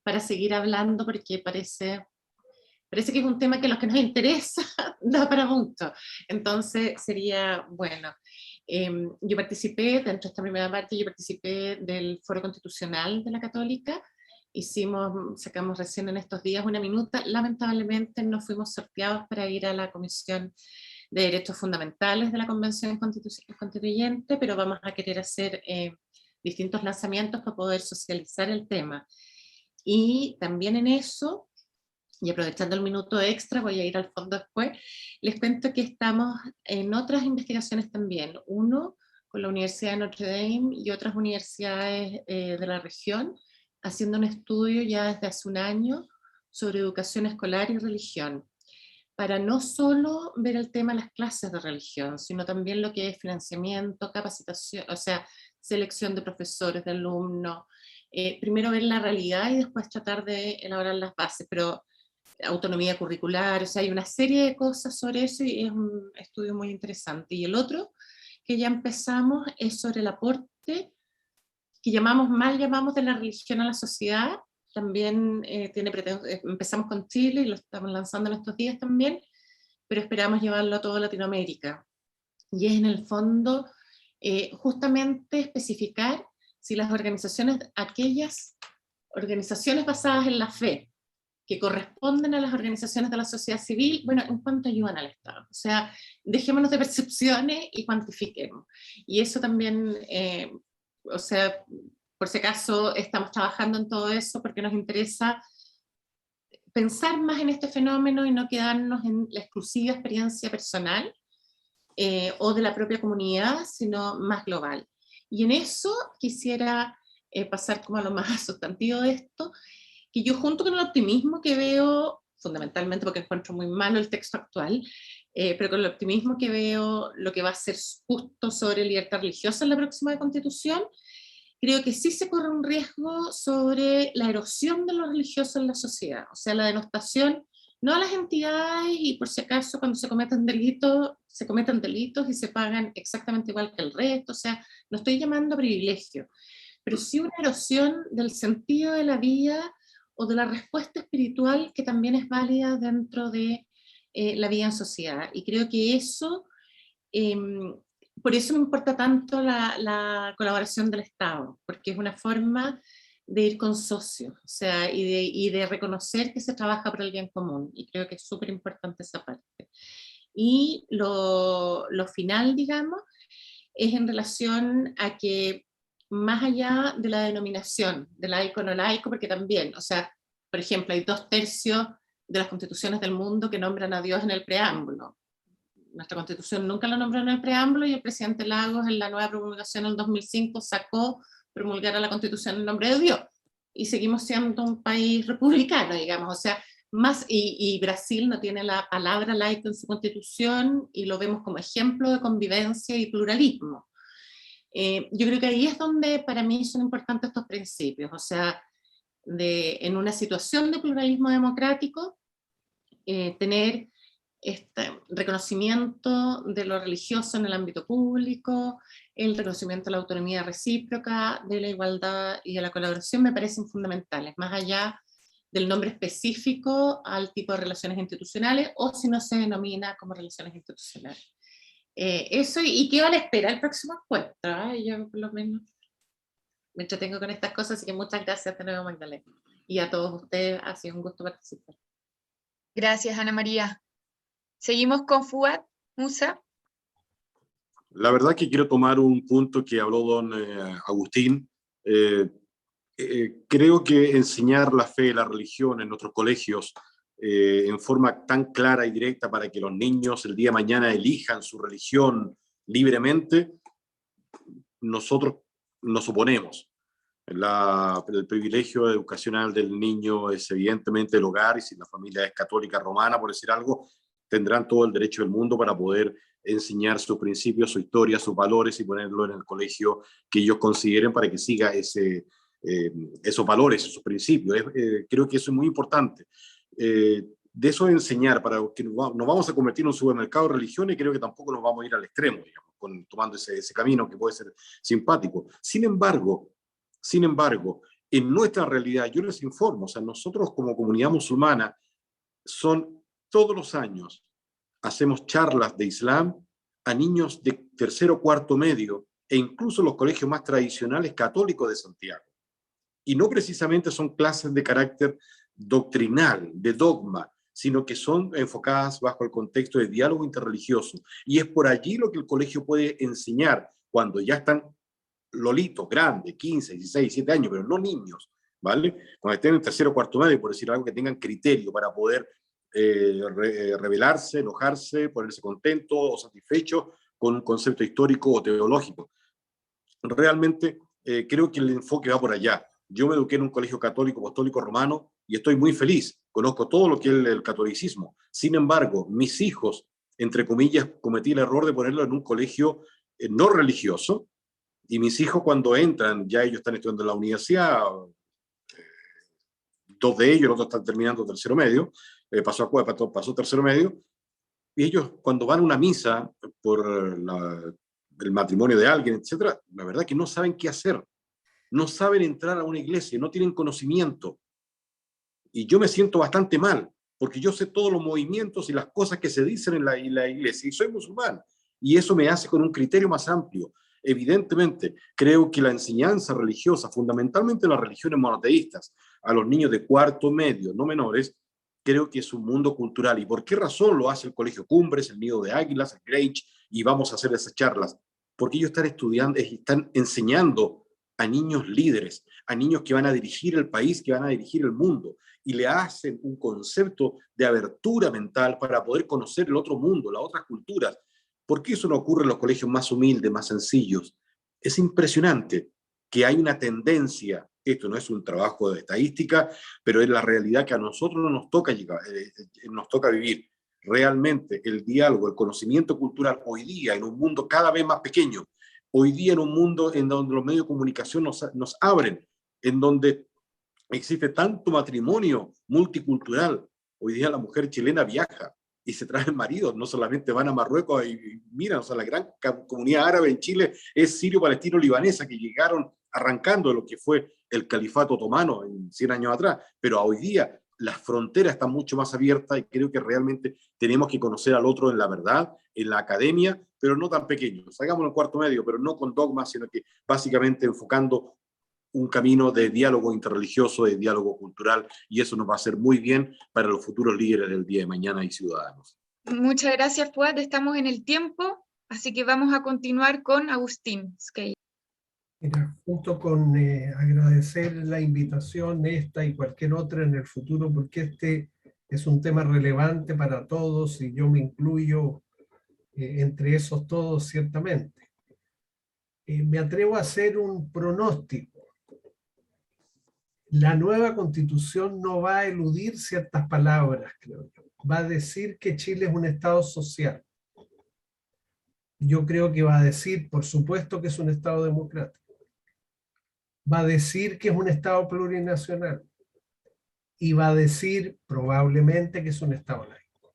para seguir hablando, porque parece que es un tema que a los que nos interesa da para mucho. Entonces sería bueno. Yo participé, dentro de esta primera parte, yo participé del Foro Constitucional de la Católica. Sacamos recién en estos días una minuta. Lamentablemente no fuimos sorteados para ir a la Comisión de Derechos Fundamentales de la Convención Constituyente, pero vamos a querer hacer distintos lanzamientos para poder socializar el tema. Y también en eso, y aprovechando el minuto extra, voy a ir al fondo después, les cuento que estamos en otras investigaciones también. Uno, con la Universidad de Notre Dame y otras universidades de la región, haciendo un estudio ya desde hace un año sobre educación escolar y religión, para no solo ver el tema de las clases de religión, sino también lo que es financiamiento, capacitación, o sea, selección de profesores, de alumnos, primero ver la realidad y después tratar de elaborar las bases, pero autonomía curricular, o sea, hay una serie de cosas sobre eso y es un estudio muy interesante. Y el otro que ya empezamos es sobre el aporte que mal llamamos de la religión a la sociedad. También empezamos con Chile y lo estamos lanzando en estos días también, pero esperamos llevarlo a toda Latinoamérica. Y es en el fondo justamente especificar si las organizaciones, aquellas organizaciones basadas en la fe, que corresponden a las organizaciones de la sociedad civil, bueno, en cuanto ayudan al Estado. O sea, dejémonos de percepciones y cuantifiquemos. Y eso también, o sea, por si acaso estamos trabajando en todo eso porque nos interesa pensar más en este fenómeno y no quedarnos en la exclusiva experiencia personal o de la propia comunidad, sino más global. Y en eso quisiera pasar como a lo más sustantivo de esto, que yo junto con el optimismo que veo, fundamentalmente porque encuentro muy malo el texto actual, pero con el optimismo que veo lo que va a ser justo sobre libertad religiosa en la próxima Constitución, creo que sí se corre un riesgo sobre la erosión de lo religioso en la sociedad, o sea, la denostación, no a las entidades, y por si acaso cuando se cometen delitos y se pagan exactamente igual que el resto, o sea, no estoy llamando a privilegio, pero sí una erosión del sentido de la vida o de la respuesta espiritual que también es válida dentro de la vida en sociedad. Y creo que eso, por eso me importa tanto la colaboración del Estado, porque es una forma de ir con socios, o sea, y de reconocer que se trabaja por el bien común, y creo que es súper importante esa parte. Y lo final, digamos, es en relación a que más allá de la denominación de laico o no laico, porque también, o sea, por ejemplo, hay 2/3 de las constituciones del mundo que nombran a Dios en el preámbulo. Nuestra constitución nunca lo nombró en el preámbulo y el presidente Lagos en la nueva promulgación en el 2005 sacó promulgar a la constitución en nombre de Dios. Y seguimos siendo un país republicano, digamos, o sea, y Brasil no tiene la palabra laico en su constitución y lo vemos como ejemplo de convivencia y pluralismo. Yo creo que ahí es donde para mí son importantes estos principios, o sea, en una situación de pluralismo democrático, tener este reconocimiento de lo religioso en el ámbito público, el reconocimiento de la autonomía recíproca, de la igualdad y de la colaboración me parecen fundamentales, más allá del nombre específico al tipo de relaciones institucionales, o si no se denomina como relaciones institucionales. Eso, y quedo a la espera del próximo encuentro, yo por lo menos me entretengo con estas cosas, así que muchas gracias de nuevo, Magdalena, y a todos ustedes, ha sido un gusto participar. Gracias, Ana María. Seguimos con Fuad Musa. La verdad que quiero tomar un punto que habló don Agustín. Creo que enseñar la fe y la religión en nuestros colegios en forma tan clara y directa para que los niños el día de mañana elijan su religión libremente, nosotros nos oponemos. El privilegio educacional del niño es evidentemente el hogar, y si la familia es católica romana, por decir algo, tendrán todo el derecho del mundo para poder enseñar sus principios, su historia, sus valores y ponerlo en el colegio que ellos consideren para que siga esos valores, esos principios. Creo que eso es muy importante. De eso de enseñar para que nos vamos a convertir en un supermercado de religión, y creo que tampoco nos vamos a ir al extremo, digamos, tomando ese camino que puede ser simpático. Sin embargo, en nuestra realidad, yo les informo, o sea, nosotros como comunidad musulmana, todos los años hacemos charlas de Islam a niños de tercero o cuarto medio, e incluso los colegios más tradicionales católicos de Santiago. Y no precisamente son clases de carácter doctrinal, de dogma, sino que son enfocadas bajo el contexto de diálogo interreligioso. Y es por allí lo que el colegio puede enseñar cuando ya están lolitos, grandes, 15, 16, 17 años, pero no niños, ¿vale? Cuando estén en tercero o cuarto medio, por decir algo, que tengan criterio para poder rebelarse, enojarse, ponerse contento o satisfecho con un concepto histórico o teológico. Realmente creo que el enfoque va por allá. Yo me eduqué en un colegio católico, apostólico romano, y estoy muy feliz. Conozco todo lo que es el catolicismo. Sin embargo, mis hijos, entre comillas, cometí el error de ponerlo en un colegio no religioso, y mis hijos cuando entran, ya ellos están estudiando en la universidad, 2 de ellos, los otros están terminando tercero medio, pasó tercero medio, y ellos cuando van a una misa por el matrimonio de alguien, etcétera, la verdad que no saben qué hacer, no saben entrar a una iglesia, no tienen conocimiento. Y yo me siento bastante mal, porque yo sé todos los movimientos y las cosas que se dicen en la iglesia, y soy musulmán, y eso me hace con un criterio más amplio. Evidentemente, creo que la enseñanza religiosa, fundamentalmente las religiones monoteístas, a los niños de cuarto medio, no menores, creo que es un mundo cultural. ¿Y por qué razón lo hace el Colegio Cumbres, el Nido de Águilas, el Grange, y vamos a hacer esas charlas? Porque ellos están estudiando, están enseñando a niños líderes, a niños que van a dirigir el país, que van a dirigir el mundo, y le hacen un concepto de abertura mental para poder conocer el otro mundo, las otras culturas. ¿Por qué eso no ocurre en los colegios más humildes, más sencillos? Es impresionante que hay una tendencia, esto no es un trabajo de estadística, pero es la realidad que a nosotros no nos toca nos toca vivir. Realmente el diálogo, el conocimiento cultural hoy día en un mundo cada vez más pequeño, hoy día en un mundo en donde los medios de comunicación nos abren, en donde existe tanto matrimonio multicultural. Hoy día la mujer chilena viaja y se traen maridos, no solamente van a Marruecos y miran, o sea, la gran comunidad árabe en Chile es sirio-palestino-libanesa que llegaron arrancando de lo que fue el califato otomano en 100 años atrás, pero hoy día las fronteras están mucho más abiertas y creo que realmente tenemos que conocer al otro en la verdad, en la academia, pero no tan pequeños. Hagámoslo en cuarto medio, pero no con dogmas, sino que básicamente enfocando un camino de diálogo interreligioso, de diálogo cultural, y eso nos va a hacer muy bien para los futuros líderes del día de mañana y ciudadanos. Muchas gracias, Fuad. Estamos en el tiempo, así que vamos a continuar con Agustín Skey. Mira, junto con agradecer la invitación esta y cualquier otra en el futuro, porque este es un tema relevante para todos y yo me incluyo entre esos todos ciertamente. Me atrevo a hacer un pronóstico. La nueva constitución no va a eludir ciertas palabras, creo yo. Va a decir que Chile es un Estado social. Yo creo que va a decir, por supuesto, que es un Estado democrático. Va a decir que es un Estado plurinacional. Y va a decir, probablemente, que es un Estado laico.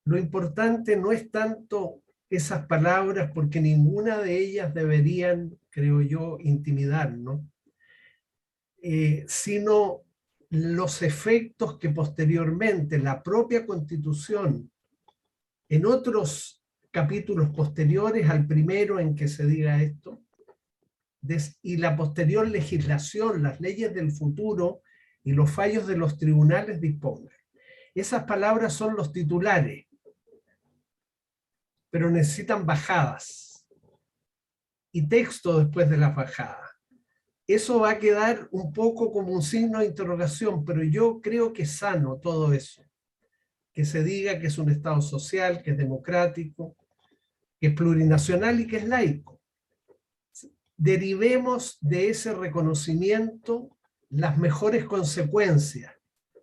Lo importante no es tanto esas palabras, porque ninguna de ellas deberían, creo yo, intimidarnos, sino los efectos que posteriormente la propia Constitución, en otros capítulos posteriores al primero en que se diga esto, y la posterior legislación, las leyes del futuro y los fallos de los tribunales dispongan. Esas palabras son los titulares, pero necesitan bajadas y texto después de las bajadas. Eso va a quedar un poco como un signo de interrogación, pero yo creo que es sano todo eso. Que se diga que es un Estado social, que es democrático, que es plurinacional y que es laico. Derivemos de ese reconocimiento las mejores consecuencias,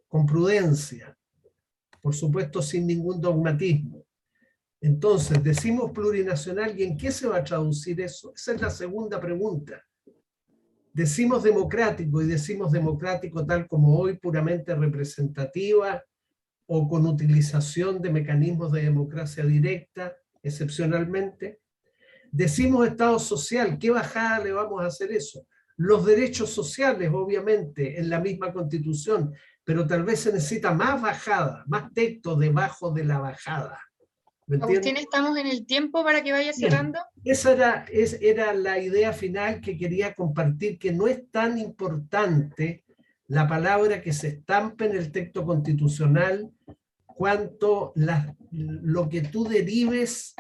con prudencia, por supuesto sin ningún dogmatismo. Entonces, decimos plurinacional, ¿y en qué se va a traducir eso? Esa es la segunda pregunta. Decimos democrático, y decimos democrático tal como hoy, puramente representativa, o con utilización de mecanismos de democracia directa, excepcionalmente. Decimos Estado social, ¿qué bajada le vamos a hacer eso? Los derechos sociales, obviamente, en la misma Constitución, pero tal vez se necesita más bajada, más texto debajo de la bajada. Agustín, estamos en el tiempo para que vaya cerrando. Esa era la idea final que quería compartir, que no es tan importante la palabra que se estampe en el texto constitucional cuanto lo que tú derives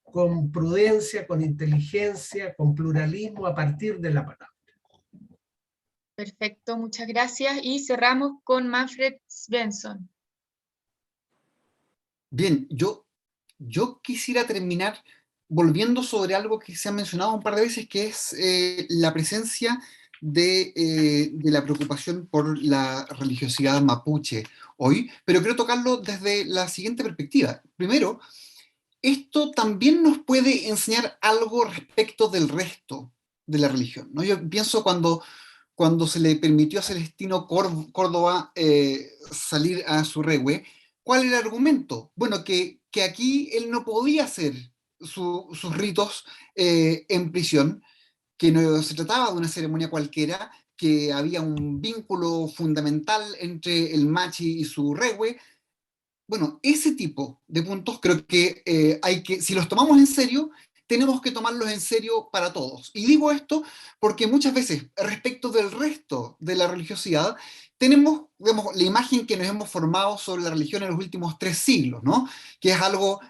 con prudencia, con inteligencia, con pluralismo a partir de la palabra. Perfecto, muchas gracias. Y cerramos con Manfred Svensson. Bien, yo quisiera terminar volviendo sobre algo que se ha mencionado un par de veces, que es la presencia de la preocupación por la religiosidad mapuche hoy, pero quiero tocarlo desde la siguiente perspectiva. Primero, esto también nos puede enseñar algo respecto del resto de la religión, ¿no? Yo pienso cuando se le permitió a Celestino Córdoba salir a su Surrehue, ¿cuál era el argumento? Bueno, que aquí él no podía hacer sus ritos en prisión, que no se trataba de una ceremonia cualquiera, que había un vínculo fundamental entre el Machi y su Surrehue. Bueno, ese tipo de puntos creo que si los tomamos en serio, tenemos que tomarlos en serio para todos. Y digo esto porque muchas veces, respecto del resto de la religiosidad, tenemos, digamos, la imagen que nos hemos formado sobre la religión en los últimos 3 siglos, ¿no? Que es algo,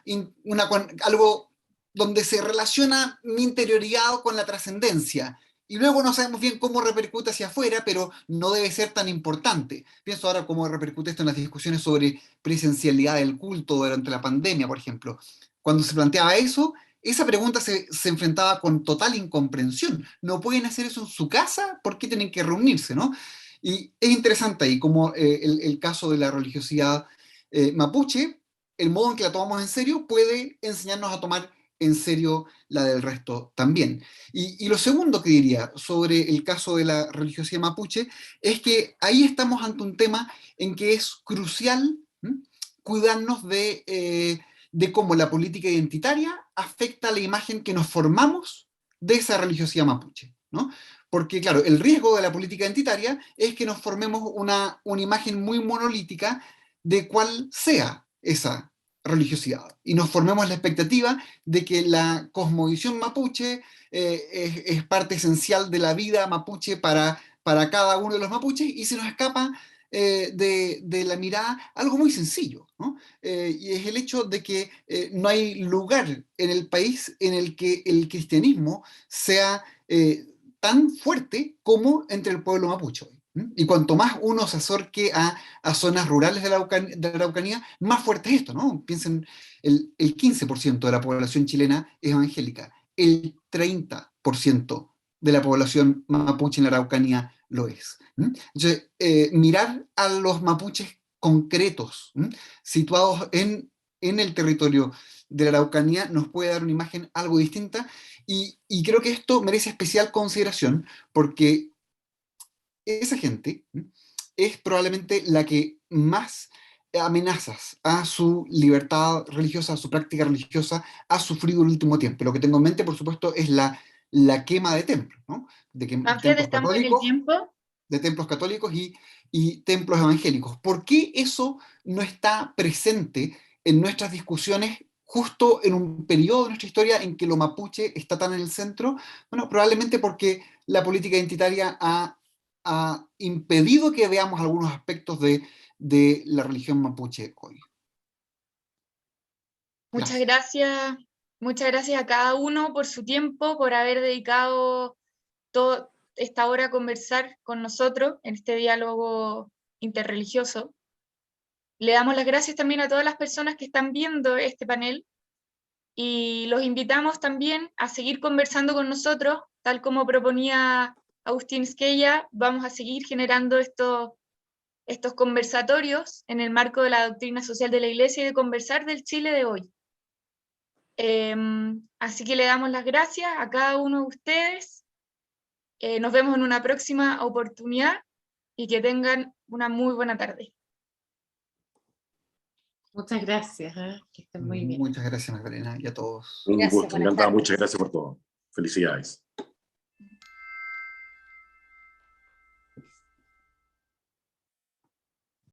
algo donde se relaciona mi interioridad con la trascendencia. Y luego no sabemos bien cómo repercute hacia afuera, pero no debe ser tan importante. Pienso ahora cómo repercute esto en las discusiones sobre presencialidad del culto durante la pandemia, por ejemplo. Cuando se planteaba eso, esa pregunta se enfrentaba con total incomprensión. ¿No pueden hacer eso en su casa? ¿Por qué tienen que reunirse, no? Y es interesante ahí como el caso de la religiosidad mapuche, el modo en que la tomamos en serio puede enseñarnos a tomar en serio la del resto también. Y lo segundo que diría sobre el caso de la religiosidad mapuche es que ahí estamos ante un tema en que es crucial cuidarnos de cómo la política identitaria afecta la imagen que nos formamos de esa religiosidad mapuche, ¿no? Porque, claro, el riesgo de la política identitaria es que nos formemos una imagen muy monolítica de cuál sea esa religiosidad. Y nos formemos la expectativa de que la cosmovisión mapuche es parte esencial de la vida mapuche para cada uno de los mapuches, y se nos escapa de la mirada algo muy sencillo, ¿no? Y es el hecho de que no hay lugar en el país en el que el cristianismo sea tan fuerte como entre el pueblo mapuche. Y cuanto más uno se acerque a zonas rurales de la Araucanía, más fuerte es esto, ¿no? Piensen, el 15% de la población chilena es evangélica, el 30% de la población mapuche en la Araucanía lo es. Entonces, mirar a los mapuches concretos, situados en el territorio de la Araucanía, nos puede dar una imagen algo distinta, y creo que esto merece especial consideración porque esa gente es probablemente la que más amenazas a su libertad religiosa, a su práctica religiosa, ha sufrido el último tiempo. Lo que tengo en mente, por supuesto, es la quema de templos, ¿no? Manfred, estamos en el tiempo. De templos católicos y templos evangélicos. ¿Por qué eso no está presente en nuestras discusiones justo en un periodo de nuestra historia en que lo mapuche está tan en el centro? Bueno, probablemente porque la política identitaria ha impedido que veamos algunos aspectos de la religión mapuche hoy. Muchas gracias a cada uno por su tiempo, por haber dedicado toda esta hora a conversar con nosotros en este diálogo interreligioso. Le damos las gracias también a todas las personas que están viendo este panel y los invitamos también a seguir conversando con nosotros, tal como proponía Agustín Esquella. Vamos a seguir generando estos conversatorios en el marco de la doctrina social de la Iglesia y de conversar del Chile de hoy. Así que le damos las gracias a cada uno de ustedes. Nos vemos en una próxima oportunidad y que tengan una muy buena tarde. Muchas gracias, que estén muy bien. Muchas gracias, Magdalena, y a todos. Un Gracias, gusto, buenas encantado. tardes. Muchas gracias por todo. Felicidades.